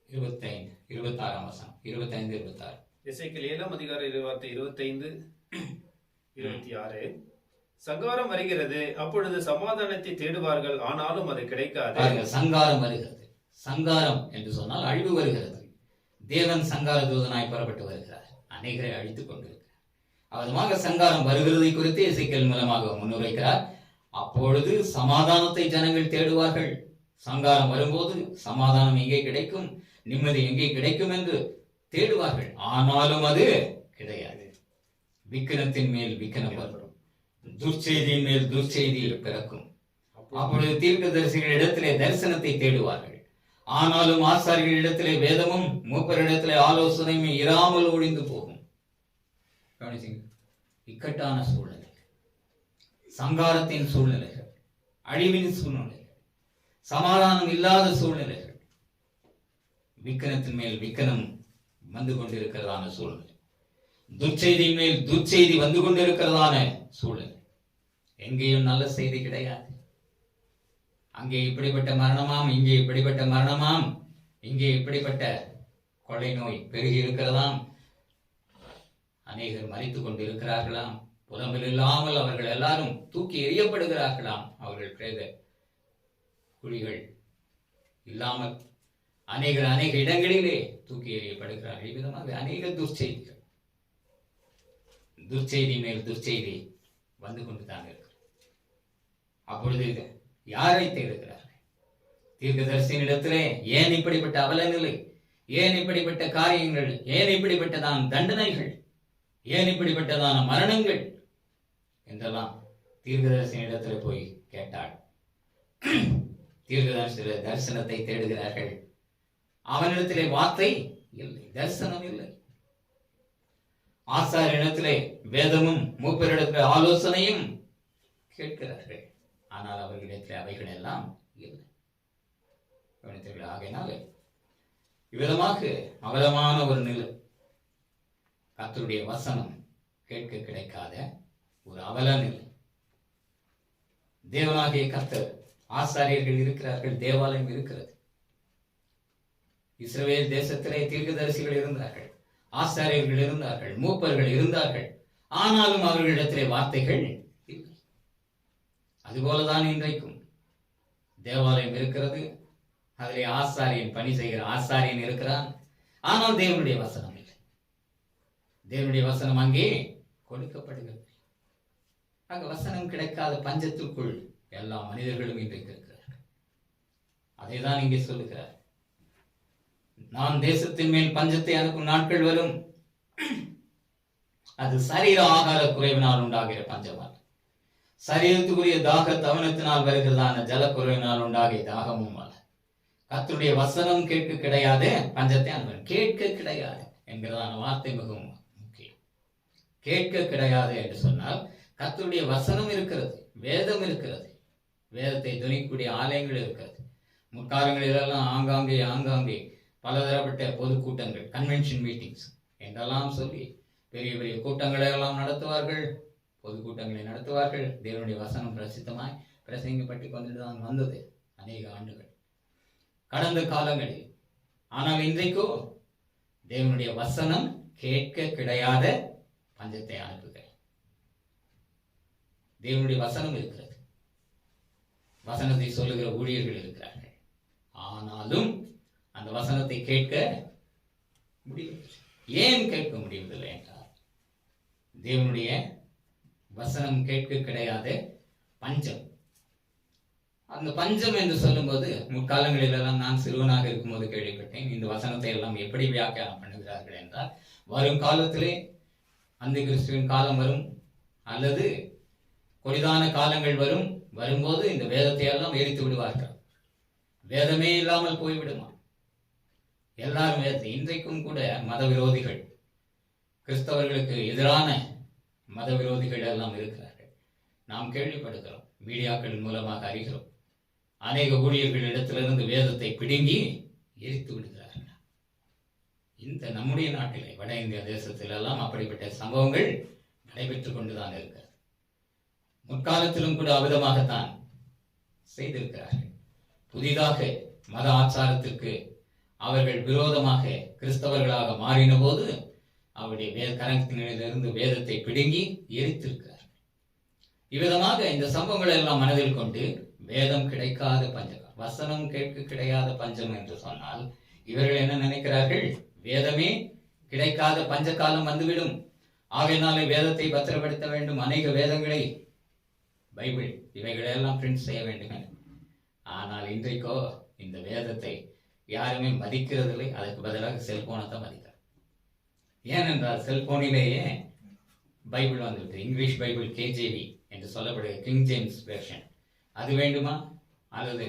25-26 வசனம். 25-26. எசேக்கியேல் 7ஆம் அதிகாரம் 25-26. சங்காரம் வருகிறது, அப்பொழுது சமாதானத்தை தேடுவார்கள், ஆனாலும் அது கிடைக்காது. சங்காரம் வருகிறது. சங்காரம் என்று சொன்னால் அழிவு வருகிறது. தேவன் சங்கார தூதனாய் புறப்பட்டு வருகிறார், அநேகரை அழித்துக் கொண்டிருக்கிறார். அவதமாக சங்காரம் வருகிறதை குறித்து எசேக்கியேல் மூலமாக முன்னுரைக்கிறார். அப்பொழுது சமாதானத்தை ஜனங்கள் தேடுவார்கள். சங்காரம் வரும்போது சமாதானம் எங்கே கிடைக்கும், நிம்மதி எங்கே கிடைக்கும் என்று தேடுவார்கள். ஆனாலும் அது கிடையாது. விக்கினத்தின் மேல் விக்கினம் வரும், துர்ச்செய்தியின் மேல் துர்ச்செய்தி பிறக்கும். அப்பொழுது தீர்க்கதரிசிகள் இடத்திலே தரிசனத்தை தேடுவார்கள். ஆனாலும் ஆசாரியர்கள் இடத்திலே வேதமும் மூப்பரிடத்திலே ஆலோசனையும் இராமல் ஒழிந்து போகும். இக்கட்டான சூழ்நிலை, சங்காரத்தின் சூழ்நிலைகள், அழிவின் சூழ்நிலைகள், சமாதானம் இல்லாத சூழ்நிலைகள், விக்கினத்தின் மேல் விக்கினம் வந்து கொண்டிருக்கிறதான சூழ்நிலை, துர்ச்செய்தி மேல் துர்ச்செய்தி வந்து கொண்டிருக்கிறதான சூழ்நிலை. எங்கேயும் நல்ல செய்தி கிடையாது. அங்கே இப்படிப்பட்ட மரணமாம், இங்கே இப்படிப்பட்ட மரணமாம், இங்கே இப்படிப்பட்ட கொள்ளை நோய் பெருகி இருக்கிறதாம், அநேகர் மறித்துக் கொண்டு இருக்கிறார்களாம், புலம்பில் இல்லாமல் அவர்கள் எல்லாரும் தூக்கி எறியப்படுகிறார்களாம், அவர்கள் பிரேத குழிகள் இல்லாமல் அநேக இடங்களிலே தூக்கி எறியப்படுகிறார்கள். விதமாக அநேக துர்ச்செய்திகள், துர்ச்செய்தி மேல் துர்ச்செய்தி வந்து கொண்டுதான் இருக்கிறது. அப்பொழுது யாரை தேடுகிறார்கள்? தீர்க்கதரிசியினிடத்திலே ஏன் இப்படிப்பட்ட அவல நிலை, ஏன் இப்படிப்பட்ட காரியங்கள், ஏன் இப்படிப்பட்டதான தண்டனைகள், ஏன் இப்படிப்பட்டதான மரணங்கள் என்றெல்லாம் தீர்க்கதரிசியினிடத்தில் போய் கேட்டாள். தீர்க்கதரிசி தரிசனத்தை தேடுகிறார்கள். அவனிடத்திலே வார்த்தை இல்லை, தரிசனம் இல்லை. ஆசாரியனிடத்திலே வேதமும் மூப்பரிடத்திலே ஆலோசனையும் கேட்கிறார்கள். ஆனால் அவர்களிடத்தில் அவைகள் எல்லாம் இல்லை. ஆகையினால இவ்விதமாக அவலமான ஒரு நிலை, கர்த்தருடைய வசனம் கேட்க கிடைக்காத ஒரு அவல நிலை. தேவனாகிய கர்த்தர், ஆசாரியர்கள் இருக்கிறார்கள், தேவாலயம் இருக்கிறது. இஸ்ரவேல் தேசத்திலே தீர்க்கதரிசிகள் இருந்தார்கள், ஆசாரியர்கள் இருந்தார்கள், மூப்பர்கள் இருந்தார்கள். ஆனாலும் அவர்களிடத்திலே வார்த்தைகள் இல்லை. அதுபோலதான் இன்றைக்கும் தேவாலயம் இருக்கிறது, அதிலே ஆசாரியன் பணி செய்கிற ஆசாரியன் இருக்கிறான். ஆனால் தேவனுடைய வசனம் இல்லை. தேவனுடைய வசனம் அங்கே கொடுக்கப்படுகிறது. அங்க வசனம் கிடைக்காத பஞ்சத்திற்குள் எல்லா மனிதர்களும் இன்றைக்கு இருக்கிறார்கள். அதைதான் இங்கே சொல்லுகிறார். நான் தேசத்தின் மேல் பஞ்சத்தை அனுப்பும் நாட்கள் வரும், அது சரீர ஆகார குறைவினால் உண்டாகிற பஞ்சமால், சரீரத்துக்குரிய தாக தவனத்தினால் வருகிறதான ஜல குறைவினால் உண்டாகிய தாகமும் அல்ல. கர்த்தருடைய வசனம் கேட்க கிடையாது, பஞ்சத்தை அனுப்பும். கேட்க கிடையாது என்கிறதான வார்த்தை மிகவும் முக்கியம். கேட்க கிடையாது என்று சொன்னால் கர்த்தருடைய வசனம் இருக்கிறது, வேதம் இருக்கிறது, வேதத்தை துணிக்கக்கூடிய ஆலயங்கள் இருக்கிறது. முற்காலங்களிலெல்லாம் ஆங்காங்கே பலதரப்பட்ட பொதுக்கூட்டங்கள், கன்வென்ஷன் மீட்டிங்ஸ் என்றெல்லாம் சொல்லி பெரிய பெரிய கூட்டங்களை எல்லாம் நடத்துவார்கள், பொதுக்கூட்டங்களை நடத்துவார்கள். தேவனுடைய வசனம் பிரசித்தமாய் பிரசங்கப்பட்டு கொண்டுதான் வந்தது அநேக ஆண்டுகள் கடந்த காலங்களில். ஆனால் இன்றைக்கோ தேவனுடைய வசனம் கேட்க கிடையாத பஞ்சத்தை அனுப்புகிறார். தேவனுடைய வசனம் இருக்கிறது, வசனத்தை சொல்லுகிற ஊழியர்கள் இருக்கிறார்கள். ஆனாலும் அந்த வசனத்தை கேட்க முடியவில்லை. ஏன் கேட்க முடியவில்லை என்றால் தேவனுடைய வசனம் கேட்க கிடையாது பஞ்சம். அந்த பஞ்சம் என்று சொல்லும்போது முற்காலங்களிலெல்லாம் நான் சிறுவனாக இருக்கும்போது கேள்விப்பட்டேன். இந்த வசனத்தை எல்லாம் எப்படி வியாக்கியானம் பண்ணுகிறார்கள் என்றால், வரும் காலத்திலே அந்த கிறிஸ்துவின் காலம் வரும், அல்லது கொடிதான காலங்கள் வரும். வரும்போது இந்த வேதத்தை எல்லாம் எரித்து விடுவார்கள், வேதமே இல்லாமல் போய்விடுமா. எல்லாரும் வேதத்தை, இன்றைக்கும் கூட மத விரோதிகள், கிறிஸ்தவர்களுக்கு எதிரான மத விரோதிகள் எல்லாம் இருக்கிறார்கள். நாம் கேள்விப்படுகிறோம், மீடியாக்களின் மூலமாக அறிகிறோம். அநேக ஊழியர்களிடத்திலிருந்து வேதத்தை பிடுங்கி எரித்து விடுகிறார்கள். இந்த நம்முடைய நாட்டிலே, வட இந்திய தேசத்திலெல்லாம் அப்படிப்பட்ட சம்பவங்கள் நடைபெற்றுக் கொண்டுதான் இருக்கிறது. முற்காலத்திலும் கூட அவிதமாகத்தான் செய்திருக்கிறார்கள். புதிதாக மத ஆச்சாரத்திற்கு அவர்கள் விரோதமாக கிறிஸ்தவர்களாக மாறின போது அவருடைய கரத்திலிருந்து வேதத்தை பிடுங்கி எரித்திருக்கிறார்கள். இவ்விதமாக இந்த சம்பவங்களை எல்லாம் மனதில் கொண்டு வேதம் கிடைக்காத பஞ்சம், வசனம் கேட்க கிடையாத பஞ்சம் என்று சொன்னால் இவர்கள் என்ன நினைக்கிறார்கள்? வேதமே கிடைக்காத பஞ்ச காலம் வந்துவிடும், ஆகையினாலே வேதத்தை பத்திரப்படுத்த வேண்டும், அநேக வேதங்களை, பைபிள் இவைகளெல்லாம் பிரிண்ட் செய்ய வேண்டும். ஆனால் இன்றைக்கோ இந்த வேதத்தை யாருமே மதிக்கிறதில்லை. அதற்கு பதிலாக செல்போனை தான் மதிக்கிறார். ஏனென்றால் செல்போனிலேயே பைபிள் வந்துவிட்டு, இங்கிலீஷ் பைபிள் கேஜேவி என்று சொல்லப்படுகிற கிங் ஜேம்ஸ் வெர்ஷன் அது வேண்டுமா, அல்லது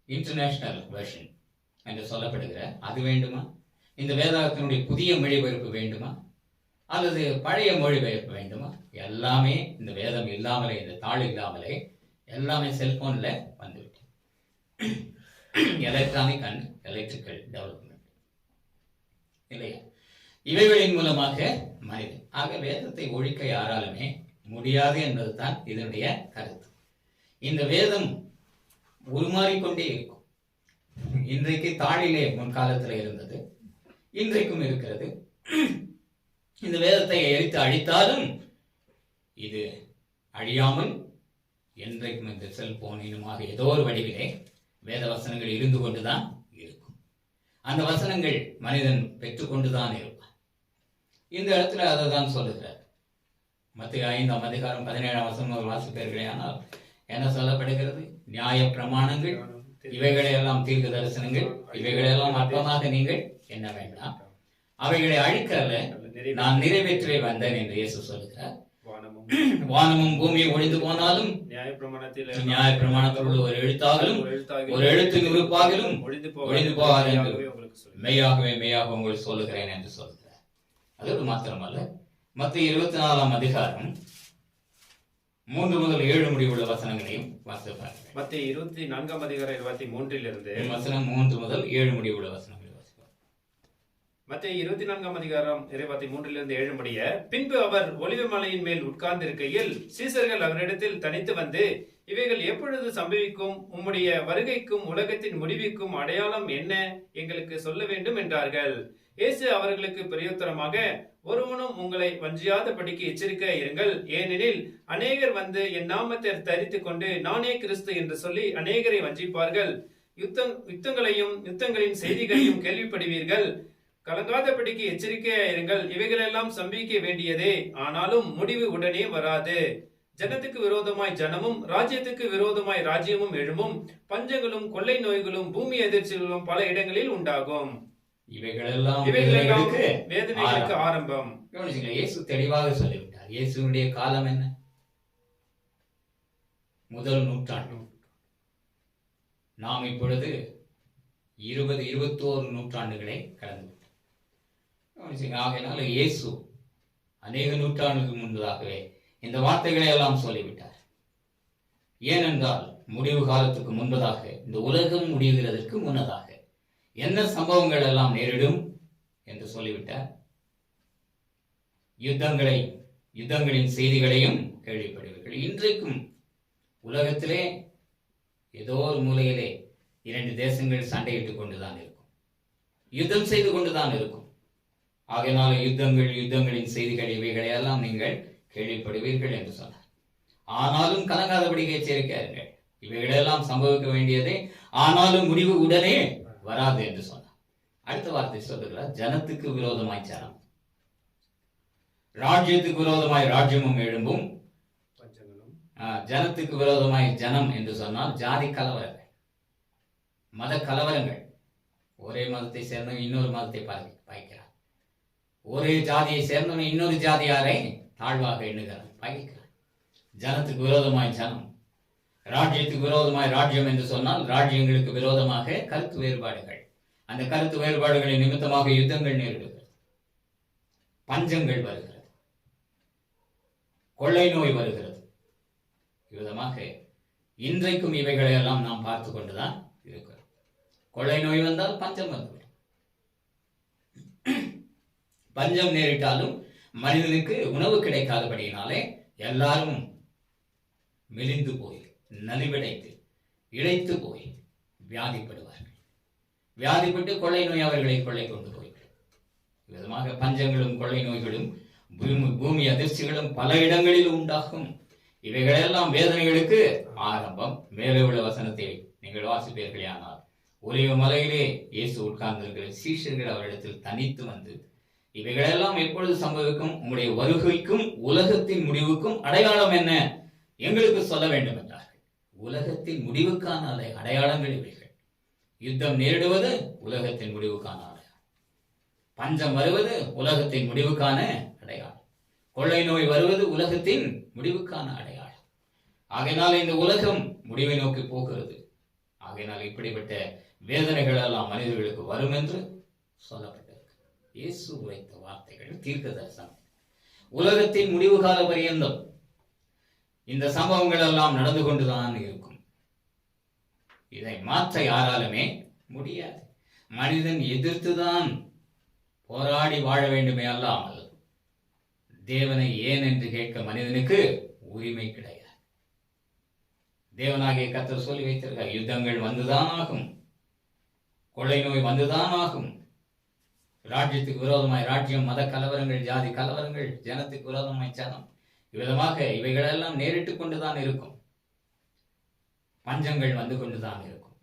இன்டர்நேஷனல் வெர்ஷன் என்று சொல்லப்படுகிற அது வேண்டுமா, இந்த வேதாகத்தினுடைய புதிய மொழிபெயர்ப்பு வேண்டுமா, அல்லது பழைய மொழிபெயர்ப்பு வேண்டுமா? எல்லாமே இந்த வேதம் இல்லாமலே, இந்த தாள் இல்லாமலே எல்லாமே செல்போன்ல வந்துவிட்டு. எலக்ட்ரானிக் அண்ட் எலக்ட்ரிக்கல் டெவலப்மெண்ட் இல்லையா? இவைகளின் மூலமாக மனிதன். ஆக வேதத்தை ஒழிக்க யாராலுமே முடியாது என்பதுதான் இதனுடைய கருத்து. இந்த வேதம் உருமாறிக்கொண்டே இருக்கும். இன்றைக்கு தாளிலே முன்காலத்தில் இருந்தது, இன்றைக்கும் இருக்கிறது. இந்த வேதத்தை எரித்து அழித்தாலும் இது அழியாமல் என்றைக்கும் இந்த செல்போனினுமாக ஏதோ ஒரு வடிவிலே வேத வசனங்கள் இருந்து கொண்டுதான் இருக்கும். அந்த வசனங்கள் மனிதன் பெற்றுக்கொண்டுதான் இருப்பான். இந்த இடத்துல அதை தான் சொல்லுகிறார். மத்திய 5ஆம் அதிகாரம் 17ஆம் வசனம் வாசிப்பீர்களே, ஆனால் என்ன சொல்லப்படுகிறது? நியாய பிரமாணங்கள் இவைகளையெல்லாம் தீர்க்க தரிசனங்கள் இவைகளையெல்லாம் அற்பமாக நீங்கள் என்ன வேண்டாம், அவைகளை அழிக்கல நான் நிறைவேற்றவே வந்தேன் என்று இயேசு சொல்லுகிறார். வானமும் பூமியும் ஒழிந்து போனாலும் நியாய பிரமாணத்தில் ஒரு எழுத்தாகலும் ஒரு எழுத்து உறுப்பாகலும் ஒழிந்து போகாது என்று மெய்யாகவே மெய்யாக உங்களுக்கு சொல்லுகிறேன் என்று சொல்லுகிறார். அதோடு மாத்திரமல்ல, மத்திய 24ஆம் அதிகாரம் 3 முதல் 7 முடிவுள்ள வசனங்களையும் வாசிப்பார்கள். மத்திய 24ஆம் அதிகாரம் 23 வசனம் 3 முதல் 7 முடிவுள்ள வசனங்களை வாசிப்பார். மத்திய 24ஆம் அதிகாரம் 23 7 முடிய, பின்பு அவர் ஒலிவ மலையின் மேல் உட்கார்ந்திருக்கையில் சீசர்கள் அவரிடத்தில் தனித்து வந்து, இவைகள் எப்பொழுது சம்பவிக்கும்? உம்முடைய வருகைக்கும் உலகத்தின் முடிவுக்கும் அடையாளம் என்ன? எங்களுக்கு சொல்ல வேண்டும் என்றார்கள். இயேசு அவர்களுக்கு பிரயுத்தரமாக, ஒருவனும் உங்களை வஞ்சியாதபடிக்கு எச்சரிக்கை இருங்கள். ஏனெனில் அநேகர் வந்து என் நாமத்தை தரித்துக் கொண்டு நானே கிறிஸ்து என்று சொல்லி அநேகரை வஞ்சிப்பார்கள். யுத்தங்களையும் யுத்தங்களின் செய்திகளையும் கேள்விப்படுவீர்கள். கலங்காதபடிக்கு எச்சரிக்கையா இருங்கள். இவைகளெல்லாம் சம்பிக்க வேண்டியதே, ஆனாலும் முடிவு உடனே வராது. ஜனத்துக்கு விரோதமாய் ஜனமும் ராஜ்யத்துக்கு விரோதமாய் ராஜ்யமும் எழும்பும். பஞ்சங்களும் கொள்ளை நோய்களும் பூமி எதிர்ச்சிகளும் பல இடங்களில் உண்டாகும். இவைகளெல்லாம் வேதனைகளுக்கு ஆரம்பம். இயேசு தெளிவாக சொல்லிவிட்டார். இயேசுடைய காலம் என்ன? முதல் நூற்றாண்டு. நாம் இப்பொழுது 20-21 நூற்றாண்டுகளை கடந்து. ஆகையினால இயேசு அநேக நூற்றாண்டுகளுக்கு முன்பதாகவே இந்த வார்த்தைகளை எல்லாம் சொல்லிவிட்டார். ஏனென்றால் முடிவு காலத்துக்கு முன்பதாக, இந்த உலகம் முடிகிறதற்கு முன்னதாக என்ன சம்பவங்கள் எல்லாம் நேரிடும் என்று சொல்லிவிட்டார். யுத்தங்களின் செய்திகளையும் கேள்விப்படுவீர்கள். இன்றைக்கும் உலகத்திலே ஏதோ ஒரு மூலையிலே 2 தேசங்கள் சண்டையிட்டுக் கொண்டுதான் இருக்கும், யுத்தம் செய்து கொண்டுதான் இருக்கும். ஆகையினால யுத்தங்களின் செய்திகள் இவைகளை எல்லாம் நீங்கள் கேள்விப்படுவீர்கள் என்று சொன்னார். ஆனாலும் கலங்காதபடி எச்சரிக்கையார்கள். இவைகளெல்லாம் சம்பவிக்க வேண்டியதே, ஆனாலும் முடிவு உடனே வராது என்று சொன்னார். அடுத்த வார்த்தை சொல்லுகிறார், ஜனத்துக்கு விரோதமாய் ஜனம், ராஜ்யத்துக்கு விரோதமாய் ராஜ்யமும் எழும்பும். ஜனத்துக்கு விரோதமாய் ஜனம் என்று சொன்னால் ஜாதி கலவரங்கள், மத கலவரங்கள். ஒரே மதத்தை சேர்ந்தவன் இன்னொரு மதத்தை பாய்க்கிறான். ஒரே ஜாதியை சேர்ந்தவன் இன்னொரு ஜாதியாரை தாழ்வாக எண்ணுகிறான், பாய்க்கிறான். ஜனத்துக்கு விரோதமாய் ஜனம், ராஜ்யத்துக்கு விரோதமாய் ராஜ்யம் என்று சொன்னால் ராஜ்யங்களுக்கு விரோதமாக கருத்து வேறுபாடுகள். அந்த கருத்து வேறுபாடுகளின் நிமித்தமாக யுத்தங்கள் நேரிடுகிறது, பஞ்சங்கள் வருகிறது, கொள்ளை நோய் வருகிறது. விதமாக இன்றைக்கும் இவைகளை எல்லாம் நாம் பார்த்து கொண்டுதான் இருக்கிறோம். கொள்ளை நோய் வந்தால் பஞ்சம் வந்துவிடும். பஞ்சம் நேரிட்டாலும் மனிதனுக்கு உணவு கிடைக்காதபடியினாலே எல்லாரும் மெலிந்து போய், நலிவடைத்து, இழைத்து போய் வியாதிப்படுவார்கள். வியாதிப்பட்டு கொள்ளை நோய் அவர்களை கொள்ளை கொண்டு போய்விடும். விதமாக பஞ்சங்களும் கொள்ளை நோய்களும் பூமி அதிர்ச்சிகளும் பல இடங்களில் உண்டாகும். இவைகளெல்லாம் வேதனைகளுக்கு ஆரம்பம். மேலே உள்ள வசனத்தை நீங்கள் வாசிப்பீர்களே, ஆனால் ஒலிவ மலையிலே இயேசு உட்கார்ந்திருக்கிற சீஷர்கள் அவரிடத்தில் தனித்து வந்து, இவைகளெல்லாம் எப்பொழுது சம்பவிக்கும்? உங்களுடைய வருகைக்கும் உலகத்தின் முடிவுக்கும் அடையாளம் என்ன? எங்களுக்கு சொல்ல வேண்டும் என்றார்கள். உலகத்தின் முடிவுக்கான அடையாளங்கள் இவைகள். யுத்தம் நேரிடுவது உலகத்தின் முடிவுக்கான அடையாளம். பஞ்சம் வருவது உலகத்தின் முடிவுக்கான அடையாளம். கொள்ளை நோய் வருவது உலகத்தின் முடிவுக்கான அடையாளம். ஆகையினால் இந்த உலகம் முடிவை நோக்கி போகிறது. ஆகையினால் இப்படிப்பட்ட வேதனைகள் எல்லாம் மனிதர்களுக்கு வரும் என்று சொல்லப்பட்டிருக்கு. இயேசு உரைத்த வார்த்தைகள் தீர்க்க தரிசனம். உலகத்தின் முடிவு கால பரியந்தம் இந்த சம்பவங்கள் எல்லாம் நடந்து கொண்டுதான் இருக்கும். இதை மாற்ற யாராலுமே முடியாது. மனிதன் எதிர்த்துதான் போராடி வாழ வேண்டுமே அல்லாமல் தேவனை ஏன் என்று கேட்க மனிதனுக்கு உரிமை கிடையாது. தேவனாகிய கர்த்தர் சொல்லி வைத்திருக்கார், யுத்தங்கள் வந்துதான் ஆகும், கொள்ளை நோய் வந்துதான் ஆகும், ராஜ்யத்துக்கு விரோதமாய் ராஜ்யம், மத கலவரங்கள், ஜாதி கலவரங்கள், ஜனத்துக்கு விரோதமாய் ஜனம், இவ்விதமாக இவைகளெல்லாம் நேரிட்டுக் கொண்டுதான் இருக்கும். பஞ்சங்கள் வந்து கொண்டுதான் இருக்கும்.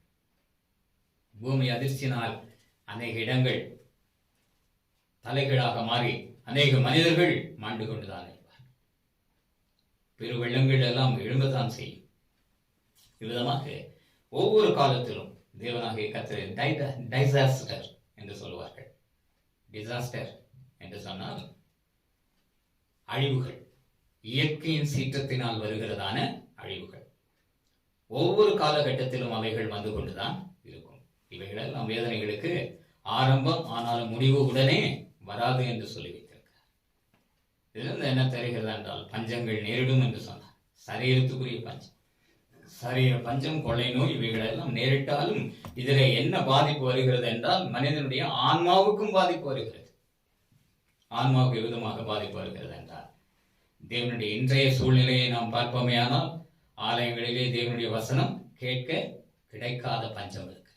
பூமி அதிர்ச்சியினால் அநேக இடங்கள் தலைகீழாக மாறி அநேக மனிதர்கள் மாண்டு கொண்டுதான் இருப்பார். பெரு வெள்ளங்கள் எல்லாம் எழும்பதான் செய்யும். இவ்விதமாக ஒவ்வொரு காலத்திலும் தேவனாகிய கர்த்தர் டைசாஸ்டர் என்று சொல்லுவார்கள். டிசாஸ்டர் என்று சொன்னால் அழிவுகள், இயற்கையின் சீற்றத்தினால் வருகிறதான அழிவுகள். ஒவ்வொரு காலகட்டத்திலும் அவைகள் வந்து கொண்டுதான் இருக்கும். இவைகளெல்லாம் வேதனைகளுக்கு ஆரம்பம், ஆனாலும் முடிவு உடனே வராது என்று சொல்லி வைத்திருக்கிறார். இதிலிருந்து என்ன தெரிகிறது என்றால், பஞ்சங்கள் நேரிடும் என்று சொன்னார். சரீரத்துக்குரிய பஞ்சம், சரீர பஞ்சம், கொள்ளை நோய், இவைகளெல்லாம் நேரிட்டாலும் இதில் என்ன பாதிப்பு வருகிறது என்றால், மனிதனுடைய ஆன்மாவுக்கும் பாதிப்பு வருகிறது. ஆன்மாவுக்கு விதமாக பாதிப்பு வருகிறது என்றால், தேவனுடைய இன்றைய சூழ்நிலையை நாம் பார்ப்போமே ஆனால், ஆலயங்களிலே தேவனுடைய வசனம் கேட்க கிடைக்காத பஞ்சம் இருக்கு.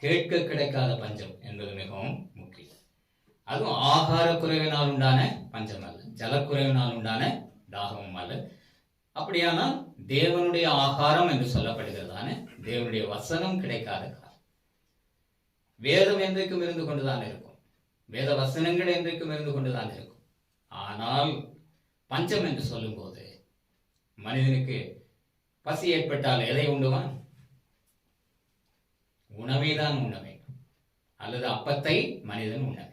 கேட்க கிடைக்காத பஞ்சம் என்பது மிகவும் முக்கியம். அதுவும் ஆகார குறைவினால் உண்டான பஞ்சம் அல்ல, ஜலக்குறைவினால் உண்டான தாகமும் அல்ல. அப்படியானால் தேவனுடைய ஆகாரம் என்று சொல்லப்படுகிறதான தேவனுடைய வசனம் கிடைக்காத காலம். வேதம் என்றைக்கும் இருந்து கொண்டுதான் இருக்கும், வேத வசனங்கள் என்றைக்கும் இருந்து கொண்டுதான் இருக்கும். ஆனால் பஞ்சம் என்று சொல்லும் போது மனிதனுக்கு பசி ஏற்பட்டால் எதை உண்டுவான்? உணவைதான் உண்ண வேண்டும், அல்லது அப்பத்தை மனிதன் உண்ண வேண்டும்.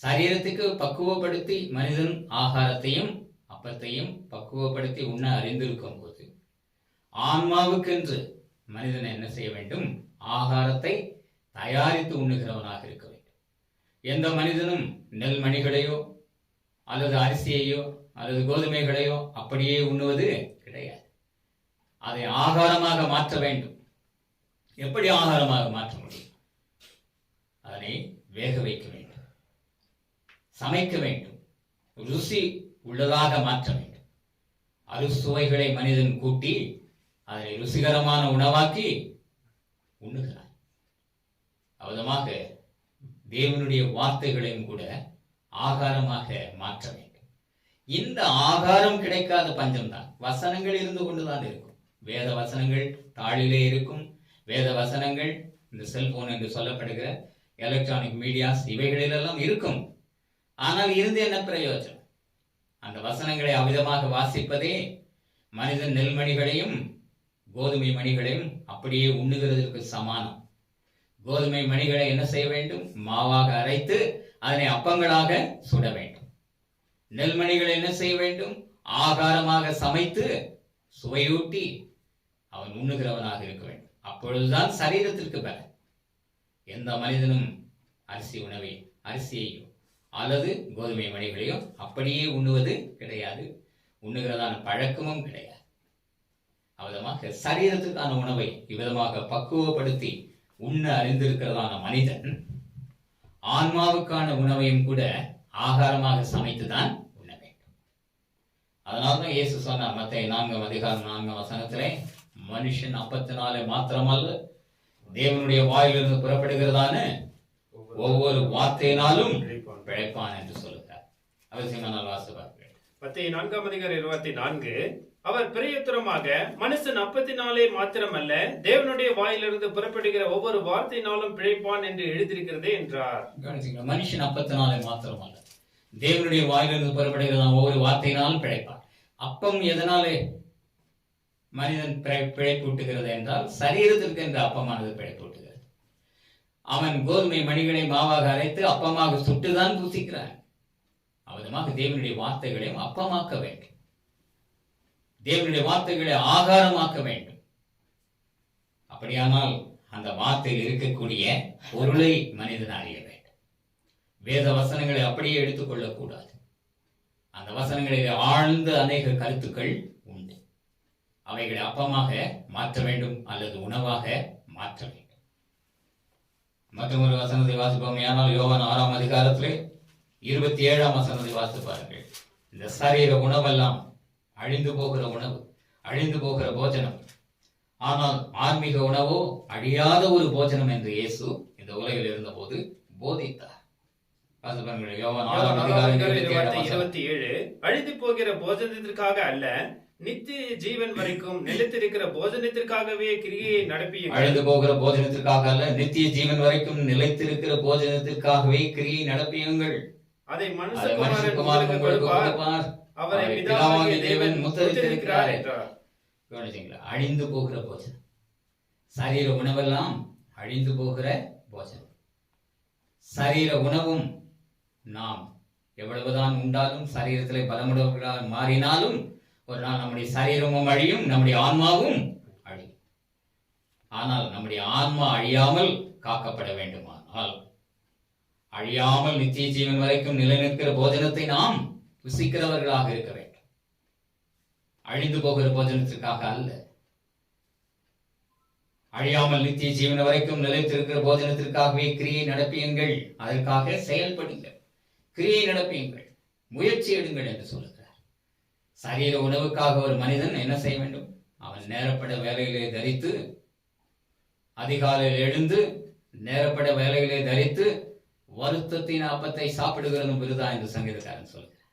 சரீரத்துக்கு பக்குவப்படுத்தி மனிதன் ஆகாரத்தையும் அப்பத்தையும் பக்குவப்படுத்தி உண்ண அறிந்திருக்கும் போது, ஆன்மாவுக்கென்று மனிதன் என்ன செய்ய வேண்டும்? ஆகாரத்தை தயாரித்து உண்ணுகிறவனாக இருக்க வேண்டும். எந்த மனிதனும் நெல் மணிகளையோ அல்லது அரிசியையோ அல்லது கோதுமைகளையோ அப்படியே உண்ணுவது கிடையாது. அதை ஆகாரமாக மாற்ற வேண்டும். எப்படி ஆகாரமாக மாற்ற முடியும்? அதனை வேக வைக்க வேண்டும், சமைக்க வேண்டும், ருசி உள்ளதாக மாற்ற வேண்டும். அறுசுவைகளை மனிதன் கூட்டி அதனை ருசிகரமான உணவாக்கி உண்ணுகிறான். அவதமாக தேவனுடைய வார்த்தைகளையும் கூட ஆகாரமாக மாற்ற வேண்டும். இந்த ஆகாரம் கிடைக்காத பஞ்சம்தான். வசனங்கள் இருந்து கொண்டுதான் இருக்கும். வேத வசனங்கள் தாளிலே இருக்கும். வேத வசனங்கள் இந்த செல்போன் என்று சொல்லப்படுகிற எலக்ட்ரானிக் மீடியாஸ் இவைகளிலெல்லாம் இருக்கும். ஆனால் இருந்து என்ன பிரயோஜனம்? அந்த வசனங்களை அவிதமாக வாசிப்பதே மனிதன் நெல்மணிகளையும் கோதுமை மணிகளையும் அப்படியே உண்ணுகிறதற்கு சமானம். கோதுமை மணிகளை என்ன செய்ய வேண்டும்? மாவாக அரைத்து அதனை அப்பங்களாக சுட வேண்டும். நெல்மணிகளை என்ன செய்ய வேண்டும்? ஆகாரமாக சமைத்து சுவையூட்டி அவன் உண்ணுகிறவனாக இருக்க வேண்டும். அப்பொழுதுதான் சரீரத்திற்கு பலன். எந்த மனிதனும் அரிசியையோ அல்லது கோதுமை மணிகளையோ அப்படியே உண்ணுவது கிடையாது. உண்ணுகிறதான பழக்கமும் கிடையாது. அவ்விதமாக சரீரத்துக்கான உணவை இவ்விதமாக பக்குவப்படுத்தி உண்ண அறிந்திருக்கிறதான மனிதன் ஆன்மாவுக்கான உணவையும் கூட ஆகாரமாக சமைத்துதான் உண்ண வேண்டும். அதனால்தான் இயேசு சொன்னார் மத்தேயு 4:4 மனுஷன் அப்பத்தினாலே மாத்திரமல்ல தேவனுடைய வாயிலிருந்து புறப்படுகிறதான ஒவ்வொரு வார்த்தையினாலும் பிழைப்பான் என்று சொல்லுகிறார். அவசியமான வாசிப்பார்கள். மத்தேயு 4:24 அவர் பிரயுத்தரமாக மனுஷன் அப்பத்தினாலே மாத்திரமல்ல தேவனுடைய வாயிலிருந்து புறப்படுகிற ஒவ்வொரு வார்த்தையினாலும் பிழைப்பான் என்று எழுதியிருக்கிறதே என்றார். மனுஷன் அப்பத்தினாலே மாத்திரமல்ல தேவனுடைய வாயிலிருந்து புறப்படுகிற ஒவ்வொரு வார்த்தையினாலும் பிழைப்பான். அப்பம் எதனாலே மனிதன் பிழைப்பூட்டுகிறது என்றால் சரீரத்திற்கு என்ற அப்பமானது பிழைப்பூட்டுகிறது. அவன் கோதுமை மணிகளை மாவாக அரைத்து அப்பமாக சுட்டுதான் பூசிக்கிறான். அவதமாக தேவனுடைய வார்த்தைகளையும் அப்பமாக்க வேண்டும். தேவனுடைய வார்த்தைகளை ஆகாரமாக்க வேண்டும். அப்படியானால் அந்த வார்த்தையில் இருக்கக்கூடிய பொருளை மனிதன் அறிய வேண்டும். வேத வசனங்களை அப்படியே எடுத்துக்கொள்ளக்கூடாது. அந்த வசனங்களில் ஆழ்ந்த அநேக கருத்துக்கள் உண்டு. அவைகளை அப்பமாக மாற்ற வேண்டும் அல்லது உணவாக மாற்ற வேண்டும். மற்றும் ஒரு வசனத்தை வாசிப்போம். ஆனால் யோவான் 6ஆம் அதிகாரத்திலே 27ஆம் வசனத்தை வாசிப்பார்கள். இந்த சரீர உணவெல்லாம் அழிந்து போகிற உணவு, அழிந்து போகிற போஜனம். ஆனால் ஆன்மீக உணவோ அழியாத ஒரு போஜனம் என்று இயேசு இந்த உலகில் இருந்தபோது போதித்தார். யோவான் 6ஆம் அதிகாரம் 27. அழிந்து போகிற போஜனத்திற்காக அல்ல, நித்திய ஜீவன் வரைக்கும் நிலைத்திருக்கிற போஜனத்திற்காகவே கிரியை நடப்பியுங்கள். அழிந்து போகிற போஜனத்திற்காக அல்ல, நித்திய ஜீவன் வரைக்கும் நிலைத்திருக்கிற போஜனத்திற்காக கிரியை நடப்பியுங்கள். அதை மனுஷகுமாரன் உங்களுக்கு கொடுப்பார், அவரை பிதாவாகிய தேவன் முத்திரித்திருக்கிறார் என்றார். அழிந்து போகிற போஜனம், சரீர உணவெல்லாம் அழிந்து போகிற போஜனம். சரீர உணவும் நாம் எவ்வளவுதான் உண்டாலும், சரீரத்திலே பலமுடவர்களால் மாறினாலும் ஒரு நாள் நம்முடைய சரீரமும் அழியும், நம்முடைய ஆன்மாவும் அழியும். ஆனால் நம்முடைய ஆன்மா அழியாமல் காக்கப்பட வேண்டுமானால், அழியாமல் நித்திய ஜீவன் வரைக்கும் நிலைநிற்கிற போஜனத்தை நாம் ருசிக்கிறவர்களாக இருக்க வேண்டும். அழிந்து போகிற போஜனத்திற்காக அல்ல, அழியாமல் நித்திய ஜீவன் வரைக்கும் நிலைத்திருக்கிற போஜனத்திற்காகவே கிரியை நடப்பியுங்கள். அதற்காக செயல்படுங்கள், கிரியை நடப்பியுங்கள், முயற்சி எடுங்கள் என்று சொல்லுகிறார். சரீர உணவுக்காக ஒரு மனிதன் என்ன செய்ய வேண்டும்? அவன் நேரப்பட வேலைகளை தரித்து, அதிகாலையில் எழுந்து நேரப்பட வேலைகளை தரித்து வருத்தத்தின் அப்பத்தை சாப்பிடுகிறதும் விருதா என்று சங்கீதக்காரன் சொல்கிறார்.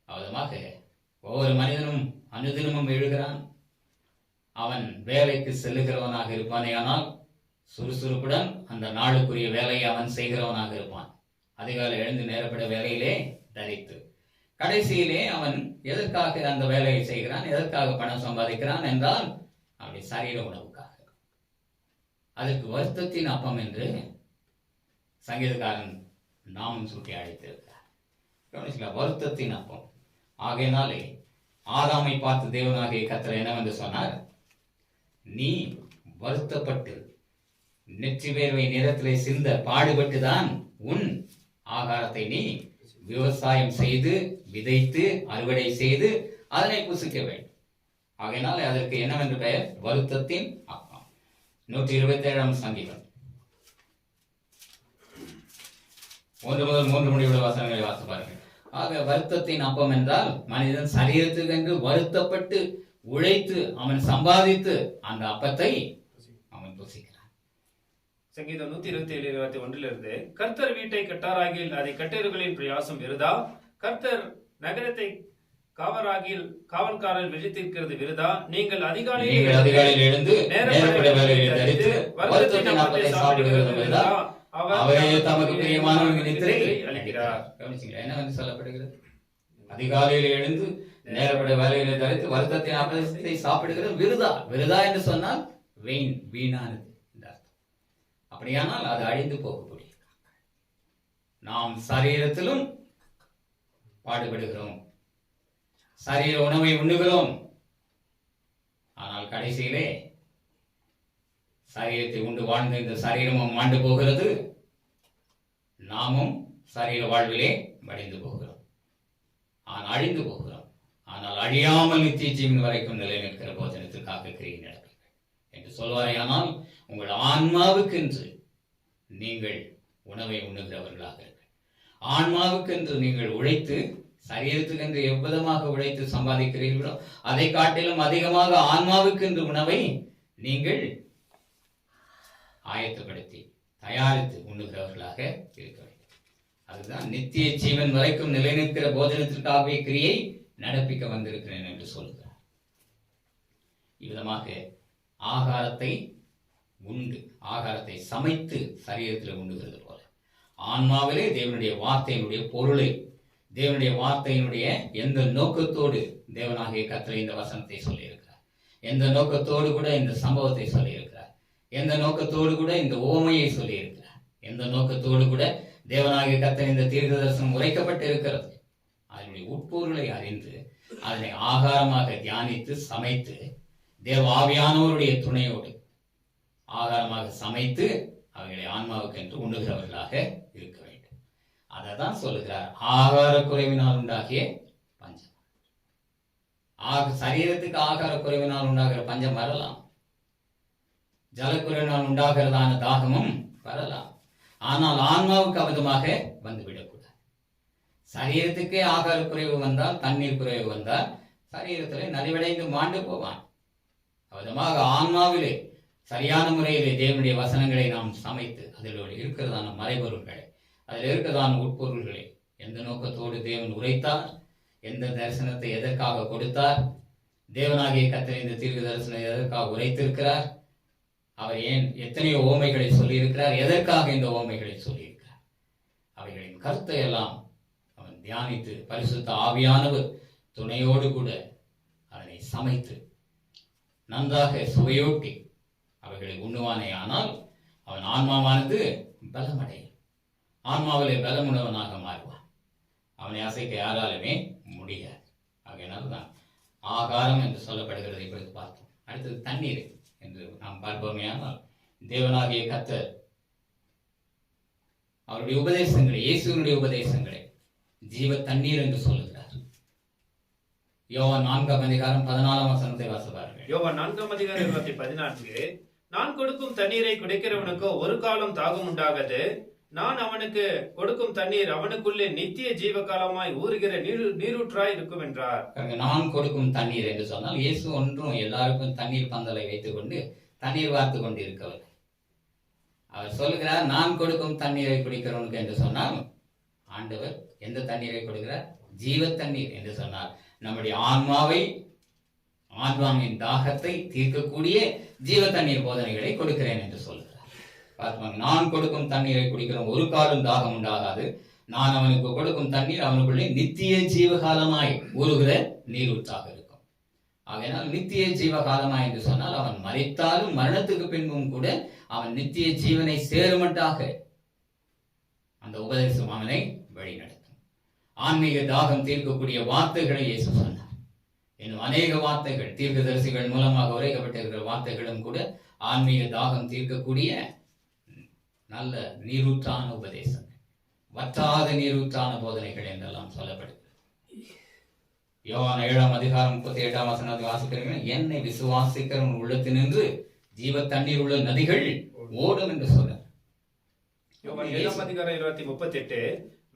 அவதமாக ஒவ்வொரு மனிதனும் அனுதினமும் எழுகிறான். அவன் வேலைக்கு செல்லுகிறவனாக இருப்பானே, ஆனால் சுறுசுறுப்புடன் அந்த நாளுக்குரிய வேலையை அவன் செய்கிறவனாக இருப்பான். அதிகாலை எழுந்து நேரப்பட வேலையிலே தரித்து, கடைசியிலே அவன் எதற்காக அந்த வேலையை செய்கிறான், எதற்காக பணம் சம்பாதிக்கிறான் என்றால் அவனுடைய சரீர உணவுக்காக. அதற்கு வருத்தத்தின் அப்பம் என்று சங்கீதக்காரன் நாமும் சுட்டி அழைத்திருக்கிறார். வருத்தத்தின் அப்பம். ஆகையினாலே ஆதாமை பார்த்து தேவனாகிய கர்த்தர் என்னவென்று சொன்னார்? நீ வருத்தப்பட்டு நெற்றி வேர்வை நிறத்திலே சிந்த பாடுபட்டுதான் உன் ஆகாரத்தை நீ விவசாயம் செய்து விதைத்து அறுவடை செய்து அதனை புசிக்க வேண்டும். ஆகையினாலே அதற்கு என்னவென்று பெயர்? வருத்தத்தின் அப்பம். 127ஆம் சங்கீதம் 1 முதல் 3 முடிவுள்ள வசனங்களை வாசிப்பார்கள். ஆக வருத்தத்தின் அப்பம் என்றால் மனிதன் சரீரத்துக்கென்று வருத்தப்பட்டு உழைத்து அவன் சம்பாதித்து அந்த அப்பத்தை அவன் புசிக்கிறான். சங்கீதம் 127:21 கர்த்தர் வீட்டை கட்டாராகில் அதை கட்டேறுகளின் பிரயாசம் விருதா, கர்த்தர் நகரத்தை காவராகில் காவல்காரர் விழித்திருக்கிறது விருதா. நீங்கள் அதிகாலையில் எழுந்து நேரப்பட வேலையை தரித்து வருத்தத்தின் அப்பத்தை சாப்பிடுகிறது விருதா, அவரே தமக்கு பிரியமானவர்கள் நித்திரை அளிக்கிறார். என்ன வந்து சொல்லப்படுகிறது? அதிகாலையில் எழுந்து நேரப்பட வேலைகளை தரித்து வருத்தத்தின் அப்பத்தை சாப்பிடுகிறது விருதா. விருதா என்று சொன்னால் வீணானது இந்த அர்த்தம். அப்படியானால் அது அழிந்து போகக்கூடிய. நாம் சரீரத்திலும் பாடுபடுகிறோம், சரீர உணவை உண்ணுகிறோம். ஆனால் கடைசியிலே சரீரத்தை உண்டு வாழ்ந்த இந்த சரீரமும் மாண்டு போகிறது, நாமும் சரீர வாழ்விலே வடிந்து போகிறோம், அழிந்து போகிறோம். ஆனால் அழியாமல் நித்திய ஜீவன் வரைக்கும் நிலை நிற்கிற போஜனத்திற்காக கிரியை நடப்பீர்கள் என்று சொல்வாரேயானால் உங்கள் ஆன்மாவுக்கென்று நீங்கள் உணவை உண்ணுகிறவர்களாக இருங்கள். ஆன்மாவுக்கென்று நீங்கள் உழைத்து, சரீரத்துக்கென்று எவ்விதமாக உழைத்து சம்பாதிக்கிறீர்களோ அதை காட்டிலும் அதிகமாக ஆன்மாவுக்கென்று உணவை நீங்கள் ஆயத்தப்படுத்தி தயாரித்து உண்ணுகிறவர்களாக இருக்க வேண்டும். அதுதான் நித்திய ஜீவன் வரைக்கும் நிலைநிற்கிற போஜனத்திற்காகவே கிரியை நடப்பிக்க வந்திருக்கிறேன் என்று சொல்கிறார். இவ்விதமாக ஆகாரத்தை உண்டு, ஆகாரத்தை சமைத்து சரீரத்தில் உண்டுகிறது போல ஆன்மாவிலே தேவனுடைய வார்த்தையினுடைய பொருளை, தேவனுடைய வார்த்தையினுடைய எந்த நோக்கத்தோடு தேவனாகிய கர்த்தர் இந்த வசனத்தை சொல்லியிருக்கிறார், எந்த நோக்கத்தோடு கூட இந்த சம்பவத்தை சொல்லியிருக்கிறார், எந்த நோக்கத்தோடு கூட இந்த ஓமையை சொல்லியிருக்கிறார், எந்த நோக்கத்தோடு கூட தேவனாகிய கர்த்தர் இந்த தீர்க்க தரிசனம் உரைக்கப்பட்டு இருக்கிறது, அதனுடைய உட்பொருளை அறிந்து அதனை ஆகாரமாக தியானித்து சமைத்து தேவ ஆவியானவருடைய துணையோடு ஆகாரமாக சமைத்து அவர்களை ஆன்மாவுக்கு என்று உண்ணுகிறவர்களாக இருக்க வேண்டும். அதை தான் சொல்லுகிறார், ஆகார குறைவினால் உண்டாகிய பஞ்சம். சரீரத்துக்கு ஆகார குறைவினால் உண்டாகிற பஞ்சம் வரலாம், ஜலக்குறைவினால் உண்டாகிறதான தாகமும் வரலாம். ஆனால் ஆன்மாவுக்கு அபதமாக வந்துவிடக்கூடாது. சரீரத்துக்கே ஆகார குறைவு வந்தால், தண்ணீர் குறைவு வந்தால் சரீரத்தில் நலிவடைந்து மாண்டு போவான். அபதமாக ஆன்மாவிலே சரியான முறையிலே தேவனுடைய வசனங்களை நாம் சமைத்து அதில் இருக்கிறதான மறைபொருள்களை, அதில் இருக்கிறதான உட்பொருள்களை, எந்த நோக்கத்தோடு தேவன் உரைத்தார், எந்த தரிசனத்தை எதற்காக கொடுத்தார், தேவனாகிய கர்த்தர் இந்த தீர்க்க தரிசனம் எதற்காக உரைத்திருக்கிறார், அவர் ஏன் எத்தனையோ ஓமைகளை சொல்லியிருக்கிறார், எதற்காக இந்த ஓமைகளை சொல்லியிருக்கிறார், அவைகளின் கருத்தை எல்லாம் அவன் தியானித்து பரிசுத்த ஆவியானவர் துணையோடு கூட அதனை சமைத்து நன்றாக சுவையூட்டி அவைகளை உண்ணுவானே ஆனால் அவன் ஆன்மாவானது பலமடையும். ஆன்மாவிலே பலமுணவனாக மாறுவான். அவனை அசைக்க யாராலுமே முடியாது. ஆகையினால்தான் ஆகாரம் என்று சொல்லப்படுகிறது. இப்பொழுது பார்த்தோம். அடுத்தது தண்ணீர் என்று நாம் பார்ப்போமே ஆனால் தேவனாகிய கர்த்தர் அவருடைய உபதேசங்களை, இயேசுவினுடைய உபதேசங்களை ஜீவ தண்ணீர் என்று சொல்லுகிறார். யோவான் 4:14 வாசிப்பார்கள். யோவான் 4:14 நான் கொடுக்கும் தண்ணீரை குடிக்கிறவனுக்கோ ஒரு காலம் தாகம் உண்டாகாது. நான் அவனுக்கு கொடுக்கும் தண்ணீர் அவனுக்குள்ளே நித்திய ஜீவ காலமாய் ஊறுகிற நீரூற்றாய் இருக்கும் என்றார். நான் கொடுக்கும் தண்ணீர் என்று சொன்னால் இயேசு ஒன்றும் எல்லாருக்கும் தண்ணீர் பந்தலை வைத்துக் கொண்டு தண்ணீர் வார்த்து கொண்டு இருக்கவில்லை. அவர் சொல்லுகிறார், நான் கொடுக்கும் தண்ணீரை குடிக்கிறவனுக்கு என்று சொன்னால் ஆண்டவர் எந்த தண்ணீரை கொடுக்கிறார்? ஜீவ தண்ணீர் என்று சொன்னார். நம்முடைய ஆன்மாவின் தாகத்தை தீர்க்கக்கூடிய ஜீவ தண்ணீர் போதனைகளை கொடுக்கிறேன் என்று சொல்கிறார். நான் கொடுக்கும் தண்ணீரை குடிக்கிறோம், ஒரு காலம் தாகம் உண்டாகாது. நான் அவனுக்கு கொடுக்கும் தண்ணீர் அவனுக்குள்ளே நித்திய ஜீவகாலமாய் ஊறுகிற நீரூற்றாக இருக்கும். ஆகையினால் நித்திய ஜீவகாலமாய் என்று சொன்னால் அவன் மரித்தாலும் மரணத்துக்கு பின்பும் கூட அவன் நித்திய ஜீவனை சேருமட்டாக அந்த உபதேசம் அவனை வழிநடத்தும். ஆன்மீக தாகம் தீர்க்கக்கூடிய வார்த்தைகளை இயேசு சொன்னார். இன்னும் அநேக வார்த்தைகள் தீர்க்கதரிசிகள் மூலமாக உரைக்கப்பட்டிருக்கிற வார்த்தைகளும் கூட ஆன்மீக தாகம் தீர்க்கக்கூடிய நல்ல நீரூற்றான உபதேசங்கள், வற்றாத நீரூற்றான போதனைகள் என்றெல்லாம் சொல்லப்படுகிறது. யோவான் 7:37 வாசிக்கிறீர்கள். என்னை விசுவாசிக்கிறவன் உள்ளத்தினின்று ஜீவ தண்ணீர் உள்ள நதிகள் ஓடும் என்று சொன்னார். யோவான் 7:38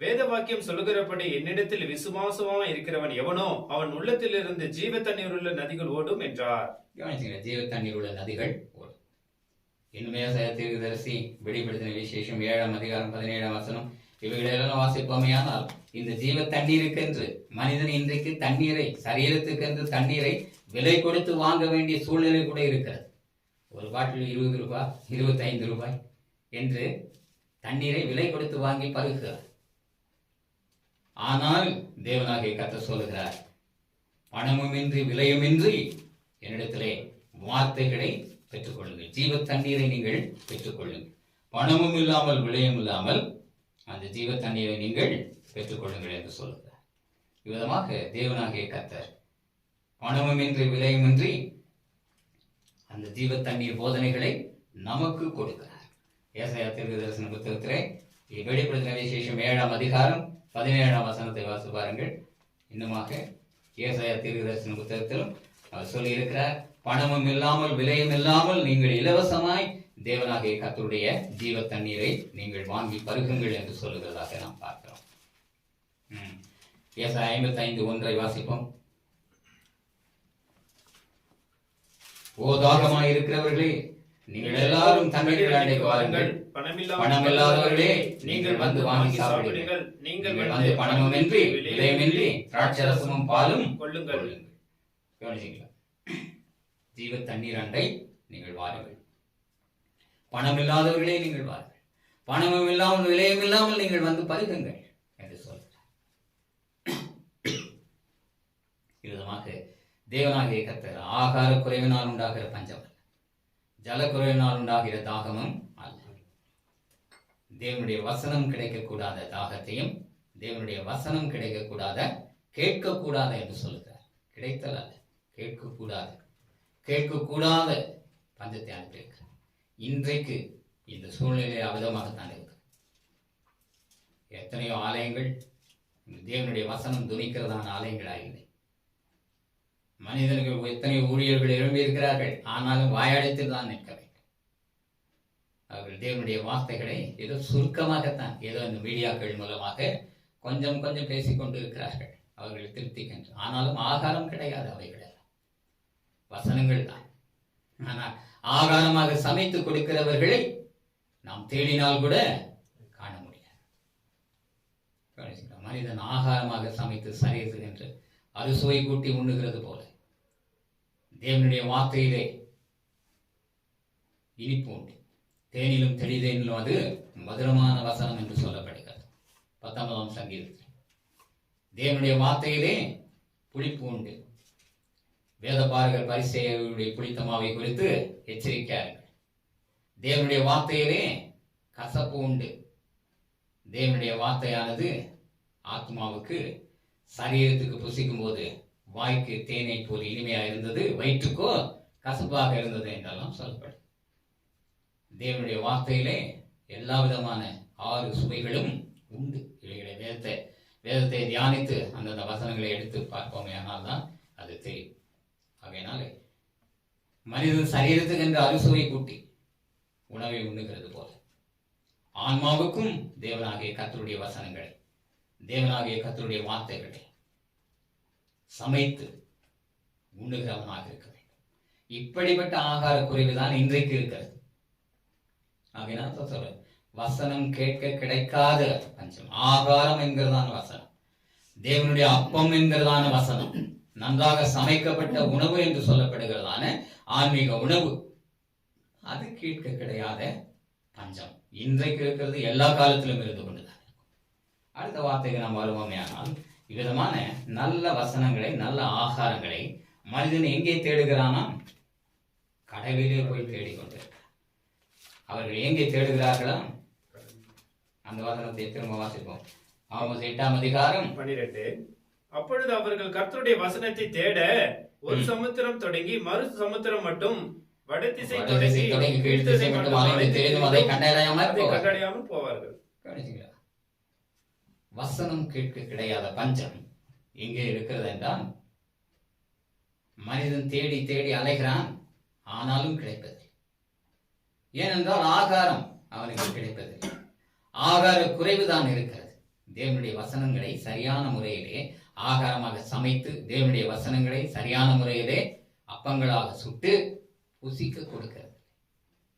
வேத வாக்கியம் சொல்லுகிறபடி என்னிடத்தில் விசுவாசமா இருக்கிறவன் எவனோ அவன் உள்ளத்திலிருந்து ஜீவ தண்ணீர் உள்ள நதிகள் ஓடும் என்றார். ஜீவ தண்ணீர் உள்ள நதிகள் ஓடும். இன்னும் ஏசாயா தீர்க்கதரிசி வெளிப்படுத்தின விசேஷம் 7:17 இவைகளெல்லாம் வாசிப்போமையானால் இந்த ஜீவ தண்ணீருக்கென்று மனிதன் இன்றைக்கு தண்ணீரை, சரீரத்துக்கென்று தண்ணீரை விலை கொடுத்து வாங்க வேண்டிய சூழ்நிலை கூட இருக்கிறது. ஒரு பாட்டில் 20 ரூபாய் 25 ரூபாய் என்று தண்ணீரை விலை கொடுத்து வாங்கி பருகிறார். ஆனால் தேவனாகிய கர்த்தர் சொல்லுகிறார், பணமுமின்றி விலையுமின்றி என்னிடத்திலே வார்த்தைகளை பெற்றுக்கொள்ளுங்கள், ஜீவ தண்ணீரை நீங்கள் பெற்றுக்கொள்ளுங்கள். பணமும் இல்லாமல் விலையும் இல்லாமல் அந்த ஜீவ தண்ணீரை நீங்கள் பெற்றுக்கொள்ளுங்கள் என்று சொல்லுகிறார். இவ்விதமாக தேவனாகிய கர்த்தர் பணமுமின்றி விலையுமின்றி அந்த ஜீவ தண்ணீர் போதனைகளை நமக்கு கொடுக்கிறார். ஏசாயா தீர்க்கதரிசன புத்தகத்திலே வெளிப்படுத்தின விசேஷம் 7:17 வாசி பாருங்கள். இன்னுமாக ஏசாயா தீர்க்கதரிசன புத்தகத்திலும் அவர் சொல்லி இருக்கிறார், பணமும் இல்லாமல் விலையும் இல்லாமல் நீங்கள் இலவசமாய் தேவனாகிய கர்த்தருடைய ஜீவ தண்ணீரை நீங்கள் வாங்கி பருகுங்கள் என்று சொல்லுகிறதாக நாம் பார்க்கிறோம். ஏசாயா 55:1 வாசிப்போம். ஓ தாகமாய் இருக்கிறவர்களே, நீங்கள் எல்லாரும் தண்ணீர் அண்டைக்கு வாருங்கள். பணமில்லாதவர்களே, நீங்கள் வந்து வாங்கி சாப்பிடுங்கள். நீங்கள் வந்து பணமுமின்றி விலையுமின்றி திராட்சரசமும் பாலும் கொள்ளுங்கள். கவனிச்சீங்களா? ஜீவ தண்ணீர் அண்டை நீங்கள் வாருங்கள். பணமில்லாதவர்களே நீங்கள் வாருங்கள். பணமும் இல்லாமல் விலையும் இல்லாமல் நீங்கள் வந்து பருகுங்கள் என்று சொல்கிறார். விதமாக தேவனாகிய கர்த்தர் ஆகார குறைவினால் உண்டாகிற பஞ்சம் அல்ல, ஜல குறைவினால் உண்டாகிற தாகமும் அல்ல. தேவனுடைய வசனம் கிடைக்கக்கூடாத தாகத்தையும் தேவனுடைய வசனம் கிடைக்கக்கூடாத கேட்கக்கூடாத என்று சொல்லுகிறார். கிடைத்தல் அல்ல, கேட்கக்கூடாத பஞ்சத்தை அனுப்பியிருக்கிறார். இன்றைக்கு இந்த சூழ்நிலை அவிதமாகத்தான் இருக்கு. எத்தனையோ ஆலயங்கள் தேவனுடைய வசனம் துணிக்கிறதான ஆலயங்களாக மனிதர்கள் எத்தனையோ ஊழியர்கள் எழும்பியிருக்கிறார்கள், ஆனாலும் வாயாடித்து தான் நிற்க வேண்டும். அவர்கள் தேவனுடைய வார்த்தைகளை ஏதோ சுருக்கமாகத்தான் ஏதோ இந்த மீடியாக்கள் மூலமாக கொஞ்சம் கொஞ்சம் பேசிக்கொண்டு இருக்கிறார்கள் அவர்கள் திருப்திக்கின்ற. ஆனாலும் ஆகாரம் கிடையாது அவைகள், வசனங்கள் தான். ஆனால் ஆகாரமாக சமைத்து கொடுக்கிறவர்களை நாம் தேடினால் கூட காண முடியாது. மனிதன் ஆகாரமாக சமைத்து சரியது அறுசுவை கூட்டி உண்ணுகிறது போல தேவனுடைய வார்த்தையிலே இனிப்பு உண்டு, தேனிலும் தெளிதேனிலும் அது மதுரமான வசனம் என்று சொல்லப்படுகிறது 19ஆம் சங்கீதத்தில். தேவனுடைய வார்த்தையிலே புளிப்பு உண்டு. வேதபாரகர் பரிசேயருடைய புளித்தமாவை குறித்து எச்சரிக்கிறார்கள். தேவனுடைய வார்த்தையிலே கசப்பு உண்டு. தேவனுடைய வார்த்தையானது ஆத்மாவுக்கு சரீரத்துக்கு புசிக்கும் போது வாய்க்கு தேனை போல் இனிமையா இருந்தது, வயிற்றுக்கோ கசப்பாக இருந்தது என்றெல்லாம் சொல்லப்படும். தேவனுடைய வார்த்தையிலே எல்லா விதமான 6 சுவைகளும் உண்டு. இவைகளை வேதத்தை தியானித்து அந்தந்த வசனங்களை எடுத்து பார்ப்போமே, ஆனால் தான் அது தெரியும். ஆகையினாலே மனிதன் சரீரத்துக்கு என்று அறுசுவை கூட்டி உணவை உண்ணுகிறது போல ஆன்மாவுக்கும் தேவனாகிய கர்த்தருடைய வசனங்களை, தேவனாகிய கர்த்தருடைய வார்த்தைகளை சமைத்து உண்ணுகிறவனாக இருக்க வேண்டும். இப்படிப்பட்ட ஆகார குறைவுதான் இன்றைக்கு இருக்கிறது. ஆகையினால் சொல்ற வசனம் கேட்க கிடைக்காத பஞ்சம். ஆகாரம் என்கிறதான வசனம், தேவனுடைய அப்பம் என்கிறதான வசனம், நன்றாக சமைக்கப்பட்ட உணவு என்று சொல்லப்படுகிறதான ஆன்மீக உணவு, அது கேட்க கிடையாத பஞ்சம் இன்றைக்கு இருக்கிறது. எல்லா காலத்திலும் இருந்து கொண்டுதான். அடுத்த வார்த்தைக்கு நாம் வருவோமே, ஆனால் இவ்விதமான நல்ல வசனங்களை, நல்ல ஆகாரங்களை மனிதன் எங்கே தேடுகிறானா? கடலிலே போய் தேடிக்கொண்டிருக்கிறார். அவர்கள் எங்கே தேடுகிறார்களா? அந்த வசனத்தை திரும்ப வாசிப்போம். ஆமோஸ் 8ஆம் அதிகாரம் 12. அப்பொழுது அவர்கள் கர்த்தருடைய வசனத்தை தேட ஒரு சமுத்திரம் தொடங்கி மறு சமுத்திரம் மட்டும் வடதிசை தொடங்கி கீழ்த்திசை மட்டும் அதை கண்டடையாமல் போவார்கள். வசனம் கேட்க கிடையாத பஞ்சம் எங்கே இருக்கிறது என்றால், மனிதன் தேடி தேடி அலைகிறான், ஆனாலும் கிடைப்பதில்லை. ஏனென்றால் ஆகாரம் அவனுக்கு கிடைப்பதில்லை. ஆகார குறைவுதான் இருக்கிறது. தேவனுடைய வசனங்களை சரியான முறையிலே ஆகாரமாக சமைத்து, தேவனுடைய வசனங்களை சரியான முறையிலே அப்பங்களாக சுட்டு புசிக்க கொடுக்கிறது.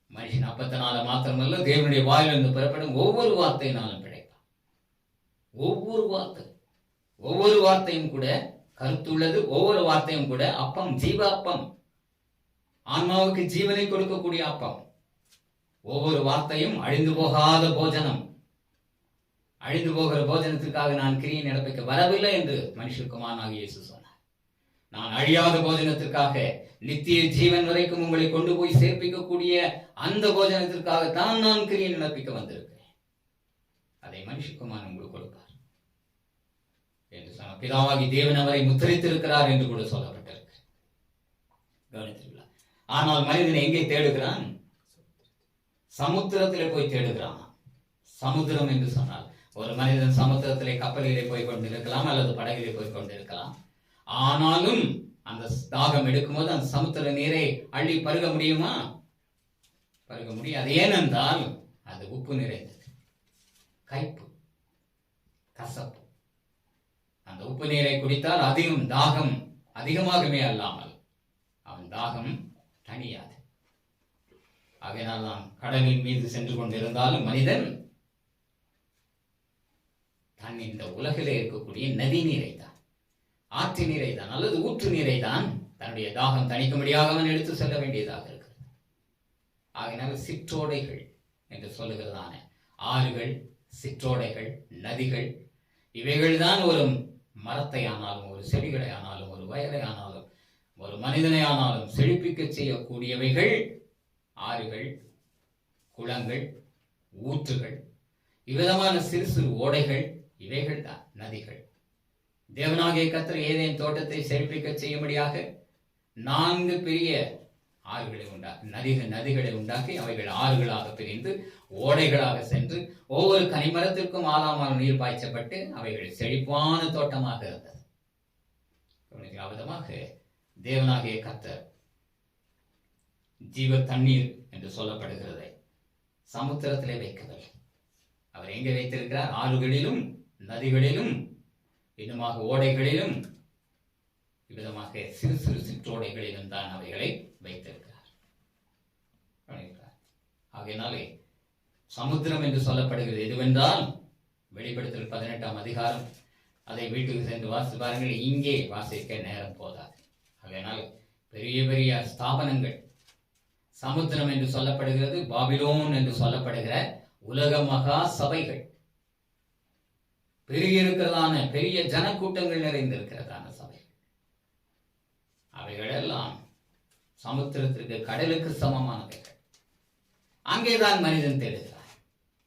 மனுஷன் அப்பத்தினால மாத்திரமல்ல, தேவனுடைய வாயிலிருந்து புறப்படும் ஒவ்வொரு வார்த்தையினாலும் பிழைப்பான். ஒவ்வொரு வார்த்தையும் கூட கருத்துள்ளது. ஒவ்வொரு வார்த்தையும் கூட அப்பம், ஜீவ அப்பம், ஆன்மாவுக்கு ஜீவனை கொடுக்கக்கூடிய அப்பம். ஒவ்வொரு வார்த்தையும் அழிந்து போகாத போஜனம். அழிந்து போகிற போஜனத்திற்காக நான் கிரியை நடப்பிக்க வரவில்லை என்று மனுஷகுமாரனாகிய இயேசு சொன்னார். நான் அழியாத போஜனத்திற்காக, நித்திய ஜீவன் வரைக்கும் உங்களை கொண்டு போய் சேர்ப்பிக்கக்கூடிய அந்த போஜனத்திற்காகத்தான் நான் கிரியை நடப்பிக்க வந்திருக்கிறேன். அதை மனுஷகுமாரன் உங்களுக்கு கொடுப்பார் என்று சொன்ன பிதாவாகி தேவன் அவரை முத்திரித்திருக்கிறார் என்று கூட சொல்லப்பட்டிருக்கு. கவனித்தீர்களா? ஆனால் மனிதன் எங்கே தேடுகிறான்? சமுத்திரத்திலே போய் தேடுகிறான். சமுத்திரம் என்று சொன்னால் ஒரு மனிதன் சமுத்திரத்திலே கப்பலிலே போய் கொண்டிருக்கலாம் அல்லது படகிலே போய் கொண்டிருக்கலாம். ஆனாலும் அந்த தாகம் எடுக்கும்போது அந்த சமுத்திர நீரை அள்ளி பருக முடியுமா? பருக முடியாது. ஏனென்றால் அது உப்பு நிறைந்தது, கைப்பு, கசப்பு. அந்த உப்பு நீரை குடித்தால் அதிகம் தாகம் அதிகமாகவே அல்லாமல் அவன் தாகம் தணியாது. ஆகையினால் நாம் கடலின் மீது சென்று கொண்டிருந்தாலும் மனிதன் தன் இந்த உலகிலே இருக்கக்கூடிய நதி நீரை தான், ஆற்று நீரை தான் அல்லது ஊற்று நீரை தான் தன்னுடைய தாகம் தணிக்கும்படியாக அவன் எடுத்து செல்ல வேண்டியதாக இருக்கிறது. ஆகையினால் சிற்றோடைகள் என்று சொல்லுகிறதான ஆறுகள், சிற்றோடைகள், நதிகள், இவைகள் தான் ஒரு மரத்தை ஆனாலும், ஒரு செடிகளை ஆனாலும், ஒரு வயலை ஆனாலும், ஒரு மனிதனை ஆனாலும் செழிப்பிக்க செய்யக்கூடியவைகள். ஆறுகள், குளங்கள், ஊற்றுகள், இவ்விதமான சிறு சிறு ஓடைகள், இவைகள் தான் நதிகள். தேவனாகிய கர்த்தர் ஏதேன் தோட்டத்தை செழிப்பிக்க செய்யும்படியாக 4 பெரிய ஆறுகளை உண்டாக்கி, நதிகளை உண்டாக்கி அவைகள் ஆறுகளாக பிரிந்து ஓடைகளாக சென்று ஒவ்வொரு கனிமரத்திற்கும் ஆலாமல் நீர் பாய்ச்சப்பட்டு அவைகள் செழிப்பான தோட்டமாக இருந்தது. அவ்விதமாக தேவனாகிய கர்த்தர் ஜீவ தண்ணீர் என்று சொல்லப்படுகிறதை சமுத்திரத்திலே வைக்கவில்லை. அவர் எங்கே வைத்திருக்கிறார்? ஆறுகளிலும், நதிகளிலும், இன்னுமாக ஓடைகளிலும், இவ்விதமாக சிறு சிறு சிற்றோடைகளிலும் தான் அவைகளை வைத்திருக்கிறார். ஆகையினாலே சமுத்திரம் என்று சொல்லப்படுகிறது எதுவென்றால், வெளிப்படுத்தல் 18ஆம் அதிகாரம், அதை வீட்டுக்கு சென்று வாசித்து பாருங்கள். இங்கே வாசிக்க நேரம் போதாது. அதனால் பெரிய பெரிய ஸ்தாபனங்கள், சமுத்திரம் என்று சொல்லப்படுகிறது, பாபிலோன் என்று சொல்லப்படுகிற உலக மகா சபைகள், பெரிய இருக்கிறதான பெரிய ஜனக்கூட்டங்கள் நிறைந்திருக்கிறதான சபைகள், அவைகளெல்லாம் சமுத்திரத்திற்கு, கடலுக்கு சமமானவைகள். அங்கேதான் மனிதன் தேடுகிறான்.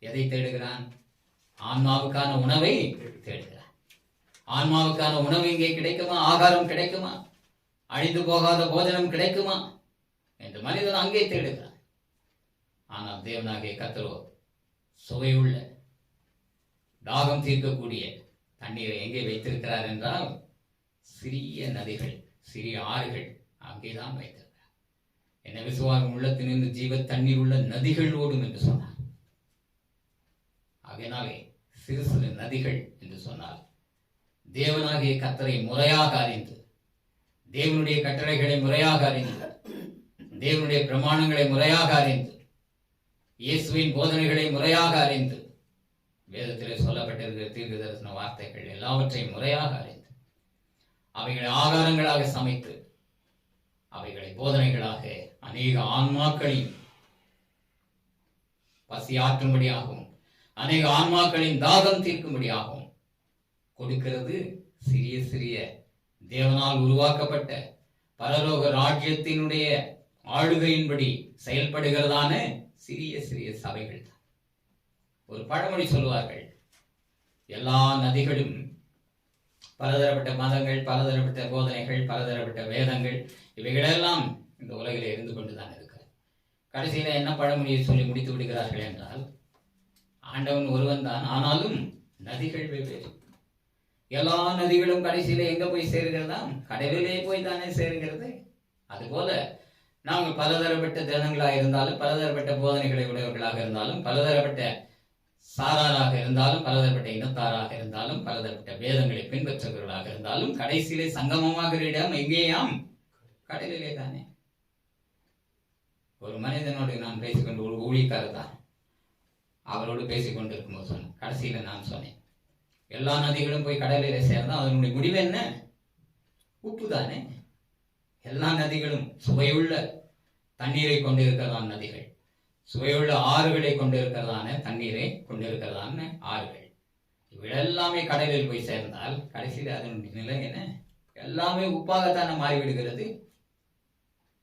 எதை தேடுகிறான்? ஆன்மாவுக்கான உணவை தேடுகிறான். ஆன்மாவுக்கான உணவு இங்கே கிடைக்குமா? ஆகாரம் கிடைக்குமா? அழிந்து போகாத போஜனம் கிடைக்குமா என்று மனிதன் அங்கே தேடுகிறான். ஆனால் தேவனாகிய கர்த்தரோ சுவையுள்ள, தாகம் தீர்க்கக்கூடிய தண்ணீரை எங்கே வைத்திருக்கிறார் என்றால், சிறிய நதிகள், சிறிய ஆறுகள் அங்கேதான் வைத்திருக்கிறார். என்ன விசுவாசம் உள்ளத்திலிருந்து ஜீவ தண்ணீர் உள்ள நதிகள் ஓடும் என்று சொன்னார். ஆகையினாலே சிறு சிறு நதிகள் என்று சொன்னால், தேவனாகிய கர்த்தரை முறையாக அறிந்து, தேவனுடைய கட்டளைகளை முறையாக அறிந்து, தேவனுடைய பிரமாணங்களை முறையாக அறிந்து, இயேசுவின் போதனைகளை முறையாக அறிந்து, வேதத்திலே சொல்லப்பட்டிருக்கிற தீர்க்க தரிசன வார்த்தைகள் எல்லாவற்றையும் முறையாக அறிந்து, அவைகளை ஆகாரங்களாக சமைத்து, அவைகளை போதனைகளாக அநேக ஆன்மாக்களின் பசியாற்றும்படியாகவும், அநேக ஆன்மாக்களின் தாகம் தீர்க்கும்படியாகவும் கொடுக்கிறது சிறிய சிறிய தேவனால் உருவாக்கப்பட்ட பரலோக ராஜ்யத்தினுடைய ஆளுகையின்படி செயல்படுகிறதான சிறிய சிறிய சபைகள் தான். ஒரு பழமொழி சொல்லுவார்கள், எல்லா நதிகளும், பலதரப்பட்ட மதங்கள், பலதரப்பட்ட போதனைகள், பலதரப்பட்ட வேதங்கள், இவைகளெல்லாம் இந்த உலகில் இருந்து கொண்டுதான் இருக்கிறது. கடைசியில என்ன பழமொழியை சொல்லி முடித்து விடுகிறார்கள் என்றால், ஆண்டவன் ஒருவன் தான், ஆனாலும் நதிகள் வெவ்வேறு. எல்லா நதிகளும் கடைசியில எங்க போய் சேருகிறதா? கடலிலே போய் தானே சேருகிறது. அதுபோல நாங்கள் பலதரப்பட்ட ஜனங்களாக இருந்தாலும், பலதரப்பட்ட போதனைகளை உடையவர்களாக இருந்தாலும், பலதரப்பட்ட சாராராக இருந்தாலும், பலதரப்பட்ட இனத்தாராக இருந்தாலும், பலதரப்பட்ட வேதங்களை பின்பற்றுகிறவர்களாக இருந்தாலும், கடைசியிலே சங்கமமாக இடம் எங்கேயாம்? கடலிலே தானே. ஒரு மனிதனோடு நான் பேசிக்கொண்டு, ஒரு ஊழியக்காரர் தான், அவரோடு பேசிக்கொண்டு இருக்கும்போது சொன்னேன், கடைசியில நான் சொன்னேன், எல்லா நதிகளும் போய் கடலிலே சேர்ந்தா அதனுடைய முடிவு என்ன? உப்பு தானே. எல்லா நதிகளும் சுவையுள்ள தண்ணீரை கொண்டிருக்கிறதான நதிகள், சுவையுள்ள ஆறுகளை கொண்டிருக்கிறதான தண்ணீரை கொண்டிருக்கிறதான ஆறுகள், இவையெல்லாமே கடலில் போய் சேர்ந்தால் கடைசியில் அதனுடைய நிலை என்ன? எல்லாமே உப்பாகத்தானே மாறிவிடுகிறது.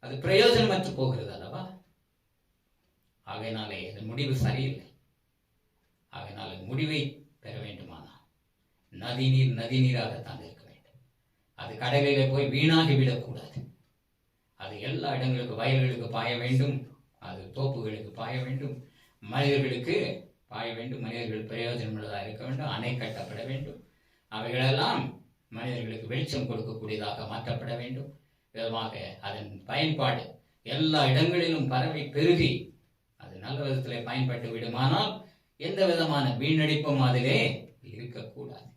அது பிரயோஜனமற்று போகிறது அல்லவா? ஆகையினாலே அது முடிவு சரியில்லை. ஆகையினால முடிவை பெற வேண்டுமானால் நதிநீர் நதிநீராகத்தான் இருக்க வேண்டும். அது கடலிலே போய் வீணாகி விடக்கூடாது. அது எல்லா இடங்களுக்கு, வயல்களுக்கு பாய வேண்டும், அது தோப்புகளுக்கு பாய வேண்டும், மனிதர்களுக்கு பாய வேண்டும், மனிதர்கள் பிரயோஜனம் உள்ளதாக இருக்க வேண்டும், அணை கட்டப்பட வேண்டும், அவைகளெல்லாம் மனிதர்களுக்கு வெளிச்சம் கொடுக்கக்கூடியதாக மாற்றப்பட வேண்டும். விதமாக அதன் பயன்பாடு எல்லா இடங்களிலும் பரவி பெருகி அது நல்ல விதத்திலே பயன்பட்டு விடுமானால் எந்த விதமான வீணடிப்பும் அதிலே இருக்கக்கூடாது.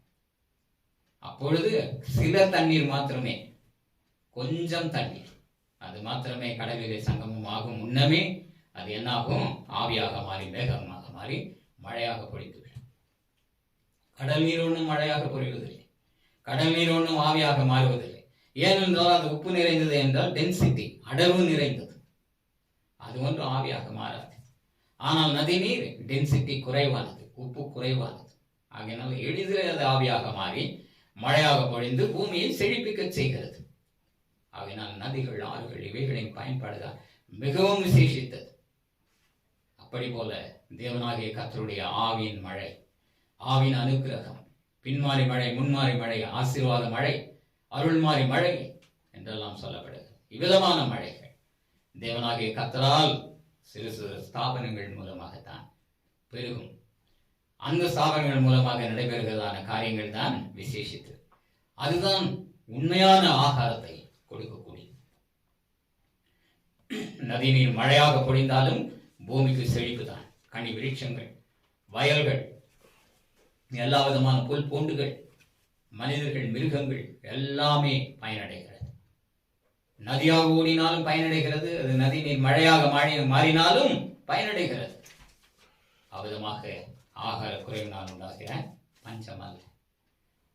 அப்பொழுது சில தண்ணீர் மாத்திரமே, கொஞ்சம் தண்ணீர் அது மாத்திரமே கடலிலே சங்கமம் ஆகும் முன்னமே அது என்னாகும்? ஆவியாக மாறி, மேகமாக மாறி, மழையாக பொழிந்துவிடும். கடல் நீர் ஒன்றும் மழையாக பொழிவதில்லை, கடல் நீர் ஒன்றும் ஆவியாக மாறுவதில்லை. ஏனென்றால் அது உப்பு நிறைந்தது என்றால் டென்சிட்டி, அடர்வு நிறைந்தது, அது ஒன்று ஆவியாக மாறாது. ஆனால் நதி நீர் டென்சிட்டி குறைவானது, உப்பு குறைவானது. ஆகையினால் எளிதில் அது ஆவியாக மாறி மழையாக பொழிந்து பூமியை செழிப்பிக்க செய்கிறது. ஆகையினால் நதிகள், ஆறுகள் இவைகளின் பயன்பாடுதான் மிகவும் விசேஷித்தது. அப்படி போல தேவனாகிய கர்த்தருடைய ஆவியின் மழை, ஆவின் அனுக்கிரகம், பின்மாறி மழை, முன்மாறி மழை, ஆசீர்வாத மழை, அருள்மாறி மழை என்றெல்லாம் சொல்லப்படுகிறது. இவ்விதமான மழைகள் தேவனாகிய கர்த்தரால் சிறு சிறு ஸ்தாபனங்கள் மூலமாகத்தான் பெருகும். அந்த ஸ்தாபனங்கள் மூலமாக நடைபெறுகிறதான காரியங்கள் தான் விசேஷித்தது. அதுதான் உண்மையான ஆகாரத்தை கொடுக்கக்கூடிய. நதி நீர் மழையாக பொழிந்தாலும் பூமிக்கு செழிப்பு தான். கனி விருட்சங்கள், வயல்கள், எல்லா விதமான புல் பூண்டுகள், மனிதர்கள், மிருகங்கள் எல்லாமே பயனடைகிறது. நதியாக ஓடினாலும் பயனடைகிறது, அது நதி நீர் மழையாக மாறினாலும் பயனடைகிறது. அவ்விதமாக ஆகார குறைவினால் உண்டாகிற பஞ்சம் அல்ல.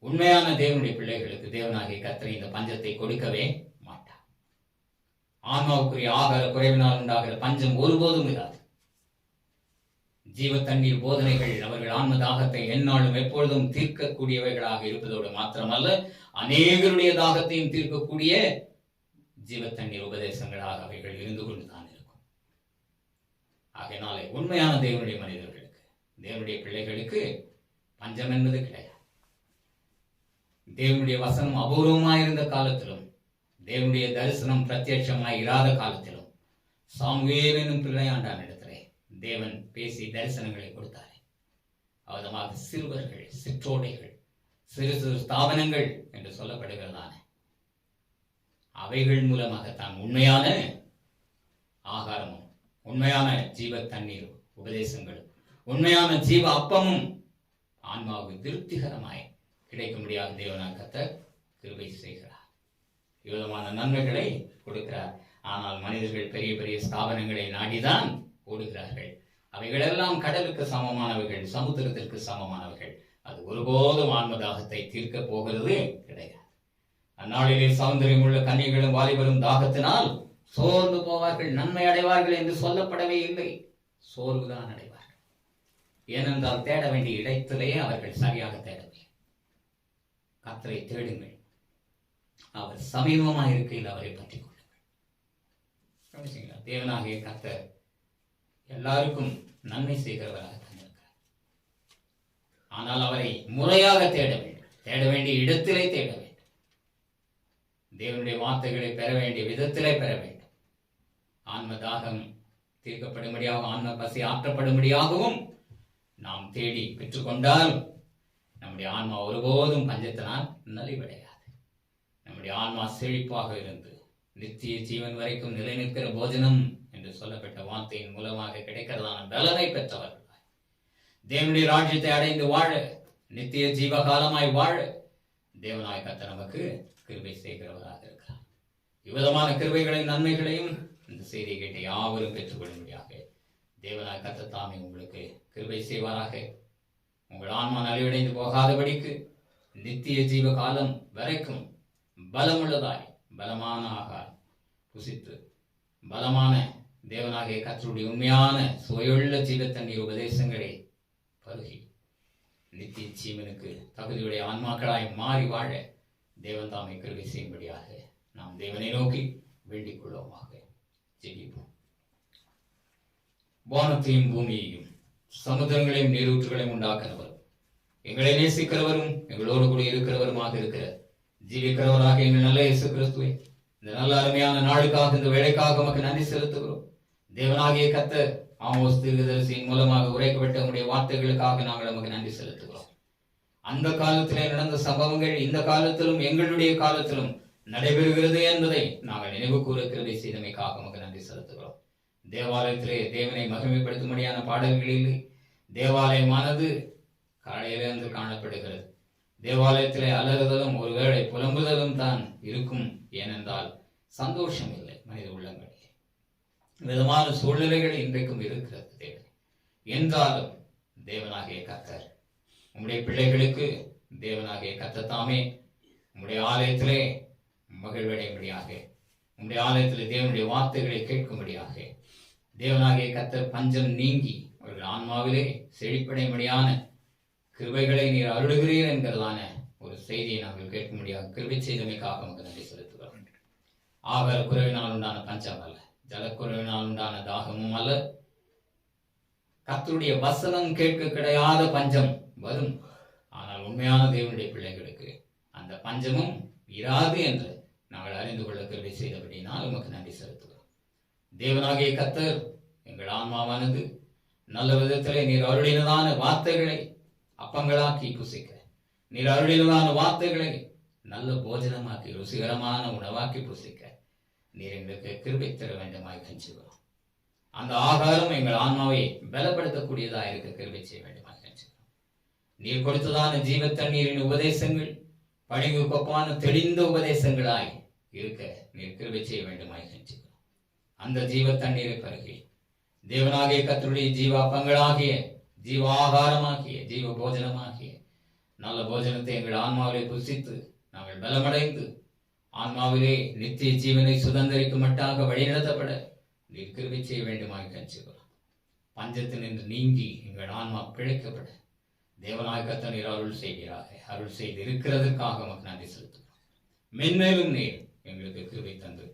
உண்மையான தேவனுடைய பிள்ளைகளுக்கு தேவனாகிய கர்த்தர் இந்த பஞ்சத்தை கொடுக்கவே மாட்டார். ஆன்மாவுக்குரிய ஆகார குறைவினால் உண்டாகிற பஞ்சம் ஒருபோதும் இராது. ஜீவ தண்ணீர் போதனைகள் அவர்கள் ஆன்ம தாகத்தை எந்நாளும் எப்பொழுதும் தீர்க்கக்கூடியவைகளாக இருப்பதோடு மாத்திரமல்ல, அநேகருடைய தாகத்தையும் தீர்க்கக்கூடிய ஜீவ தண்ணீர் உபதேசங்களாக அவைகள் இருந்து கொண்டுதான் இருக்கும். ஆகையினாலே உண்மையான தேவனுடைய மனிதர்களுக்கு, தேவனுடைய பிள்ளைகளுக்கு பஞ்சம் என்பது கிடையாது. தேவனுடைய வசனம் அபூர்வமாயிருந்த காலத்திலும், தேவனுடைய தரிசனம் பிரத்யட்சமாய் இராத காலத்திலும், சாமுவேல் என்னும் பிள்ளையாண்டான் இடத்திலே தேவன் பேசி தரிசனங்களை கொடுத்தாரே, அவதமாக சிறுவர்கள், சிற்றோடைகள், சிறு சிறு ஸ்தாபனங்கள் என்று சொல்லப்படுகிறதான அவைகள் மூலமாகத்தான் உண்மையான ஆகாரமும், உண்மையான ஜீவ தண்ணீர் உபதேசங்களும், உண்மையான ஜீவ அப்பமும் ஆன்மாவுக்கு திருப்திகரமாய் கிடைக்கும்படியாக தேவனாக கர்த்தர் கிருபை செய்கிறார். விதமான நன்மைகளை கொடுக்கிறார். ஆனால் மனிதர்கள் பெரிய பெரிய ஸ்தாபனங்களை நாடிதான் ஓடுகிறார்கள். அவைகளெல்லாம் கடலுக்கு சமமானவர்கள், சமுத்திரத்திற்கு சமமானவர்கள். அது ஒருபோதும் ஆன்மதாகத்தை தீர்க்க போகிறது கிடையாது. அந்நாளிலே சௌந்தரியம் உள்ள கன்னிகளும் வாலிபரும் தாகத்தினால் சோர்ந்து போவார்கள், நன்மை அடைவார்கள் என்று சொல்லப்படவே இல்லை. சோர்வுதான் அடைவார்கள். ஏனென்றால் தேட வேண்டிய இடத்திலேயே அவர்கள் சரியாக தேடவில்லை. கர்த்தரை தேடுங்கள், அவர் சமீபமாக இருக்கையில் அவரை பற்றி கொள்ளுங்கள். தேவனாகிய கர்த்தர் எல்லாருக்கும் நன்மை செய்கிறவராக தந்திருக்கிறார். ஆனால் அவரை முறையாக தேட வேண்டும், தேட வேண்டிய இடத்திலே தேட வேண்டும், தேவனுடைய வார்த்தைகளை பெற வேண்டிய விதத்திலே பெற வேண்டும். ஆன்ம தாகம் தீர்க்கப்படும்படியாகவும், ஆன்ம பசி ஆற்றப்படும்படியாகவும் நாம் தேடி பெற்றுக்கொண்டால் நம்முடைய ஆன்மா ஒருபோதும் பஞ்சத்தினால் நலிவடையாது. நம்முடைய ஆன்மா செழிப்பாக இருந்து நித்திய ஜீவன் வரைக்கும் நிலைநிற்கிற போஜனம் என்று சொல்லப்பட்ட வார்த்தையின் மூலமாக கிடைக்கிறதான பலனை பெற்றவர்களாய் தேவனுடைய ராஜ்யத்தை அடைந்து வாழ, நித்திய ஜீவகாலமாய் வாழ தேவனாய் கர்த்தர் நமக்கு கிருபை செய்கிறவராக இருக்கிறார். இவ்விதமான கிருபைகளையும் நன்மைகளையும் இந்த செய்தியை கேட்ட யாவரும் பெற்றுக்கொள்ளும்படியாக தேவனாய் கர்த்தர் தாமே உங்களுக்கு கிருபை செய்வாராக. உங்கள் ஆன்மா நலிவடைந்து போகாதபடிக்கு நித்திய ஜீவ காலம் வரைக்கும் பலமுள்ளதாய் பலமான ஆகாரம் புசித்து பலமான தேவனாகிய கர்த்தருடைய உண்மையான சுவையுள்ள ஜீவ தண்ணீர் உபதேசங்களை பருகி நித்திய ஜீவனுக்கு தகுதியுடைய ஆன்மாக்களாய் மாறி வாழ தேவன் தாமை கிருபை செய்யும்படியாக நாம் தேவனை நோக்கி வேண்டிக் கொள்வோமாக. ஜெபிப்போம். வானத்தையும் பூமியையும் சமுத்திரங்களையும் நீரூற்றுகளையும் உண்டாக்குறவர், எங்களை நேசிக்கிறவரும் எங்களோடு கூட இருக்கிறவருமாக இருக்கிற ஜீவிக்கிறவராக எங்கள் நல்ல இயேசு கிறிஸ்துவை இந்த நல்ல அருமையான நாளுக்காக, இந்த வேலைக்காக நமக்கு நன்றி செலுத்துகிறோம். தேவனாகிய கர்த்தர் ஆமோஸ் தீர்க்கதரிசியின் மூலமாக உரைக்கப்பட்ட நம்முடைய வார்த்தைகளுக்காக நாங்கள் நமக்கு நன்றி செலுத்துகிறோம். அந்த காலத்திலே நடந்த சம்பவங்கள் இந்த காலத்திலும் எங்களுடைய காலத்திலும் நடைபெறுகிறது என்பதை நாங்கள் நினைவு கூற கிருபை செய்தமைக்காக நமக்கு நன்றி செலுத்துகிறோம். தேவாலயத்திலே தேவனை மகிமைப்படுத்தும்படியான பாடல்கள் இல்லை. தேவாலயமானது காலையிலிருந்து காணப்படுகிறது. தேவாலயத்திலே அலறுதலும் ஒருவேளை புலம்புதலும் தான் இருக்கும். ஏனென்றால் சந்தோஷம் இல்லை மனித உள்ளங்களிலே. விதமான சூழ்நிலைகள் இன்றைக்கும் இருக்கிறது தேவன். என்றாலும் தேவனாகிய கர்த்தர் உம்முடைய பிள்ளைகளுக்கு தேவனாகிய கர்த்தர் தாமே உம்முடைய ஆலயத்திலே மகிழ்வடையும்படியாக, உம்முடைய ஆலயத்திலே தேவனுடைய வார்த்தைகளை கேட்கும்படியாக தேவனாகிய கர்த்தர் பஞ்சம் நீங்கி அவர்கள் ஆன்மாவிலே செழிப்படையும்படியான கிருபைகளை நீர் அருளுகிறீர் என்கிறதான ஒரு செய்தியை நாங்கள் கேட்கும்படியாக கிருபை செய்தமைக்காக நமக்கு நன்றி செலுத்துகிறோம். ஆகார குறைவினால் உண்டான பஞ்சம் அல்ல, ஜலக்குறைவினால் உண்டான தாகமும் அல்ல, கர்த்தருடைய வசனம் கேட்க கிடையாத பஞ்சம் வரும். ஆனால் உண்மையான தேவனுடைய பிள்ளைகளுக்கு அந்த பஞ்சமும் இராது என்று நாங்கள் அறிந்து கொள்ள கிருபை செய்தபடினால் உமக்கு நன்றி செலுத்துகிறோம். தேவனாகிய கர்த்தர் எங்கள் ஆன்மாவானது நல்ல விதத்திலே நீர் அருளினதான வார்த்தைகளை அப்பங்களாக்கி புசிக்க, நீர் அருளினதான வார்த்தைகளை நல்ல போஜனமாக்கி ருசிகரமான உணவாக்கி புசிக்க நீர் எங்களுக்கு கிருபை தர வேண்டுமாய் கெஞ்சுகிறோம். அந்த ஆகாரம் எங்கள் ஆன்மாவை பலப்படுத்தக்கூடியதாக இருக்க கிருபை செய்ய வேண்டுமாக கெஞ்சுகிறோம். நீர் கொடுத்ததான ஜீவ தண்ணீரின் உபதேசங்கள் பணிவு கொப்பான தெளிந்த உபதேசங்களாய் இருக்க நீர் கிருபை செய்ய வேண்டுமாய் கெஞ்சுகிறோம். அந்த ஜீவ தண்ணீரை பருகி தேவனாகிய கர்த்தருடைய ஜீவாப்பங்களாகிய ஜீவாகாரமாகிய ஜீவ போஜனமாகிய நல்ல போஜனத்தை எங்கள் ஆன்மாவிலே புசித்து நாங்கள் பலமடைந்து ஆன்மாவிலே நித்திய ஜீவனை சுதந்திரிக்கும் மட்டாக வழிநடத்தப்பட நீர் கிருபை செய்ய வேண்டுமாய் கெஞ்சுகிறோம். பஞ்சத்தினின்று நீங்கி எங்கள் ஆன்மா பிழைக்கப்பட தேவனாய கர்த்தர் நீர் அருள் செய்கிறாக. அருள் செய்து இருக்கிறதற்காக நமக்கு நன்றி செலுத்துகிறோம். மென்மேலும் நீர் எங்களுக்கு கிருபை தந்து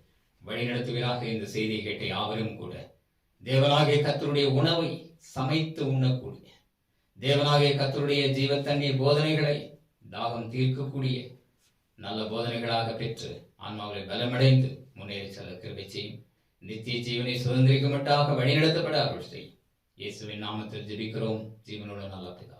வழிநடத்துவீராக. இந்த செய்தியை கேட்ட யாவரும் கூட தேவனாகிய கர்த்தருடைய உணவை சமைத்து உண்ணக்கூடிய, தேவனாகிய கர்த்தருடைய ஜீவ தண்ணீர் போதனைகளை தாகம் தீர்க்கக்கூடிய நல்ல போதனைகளாக பெற்று ஆன்மாவை பலமடைந்து முன்னேறி செல்ல கிருபை செய்யும். நித்திய ஜீவனை சுதந்திரிக்க மட்டாக வழிநடத்தப்பட அருள் செய்யும். இயேசுவின் நாமத்தில் ஜெபிக்கிறோம் ஜீவனோட நல்ல பிதா.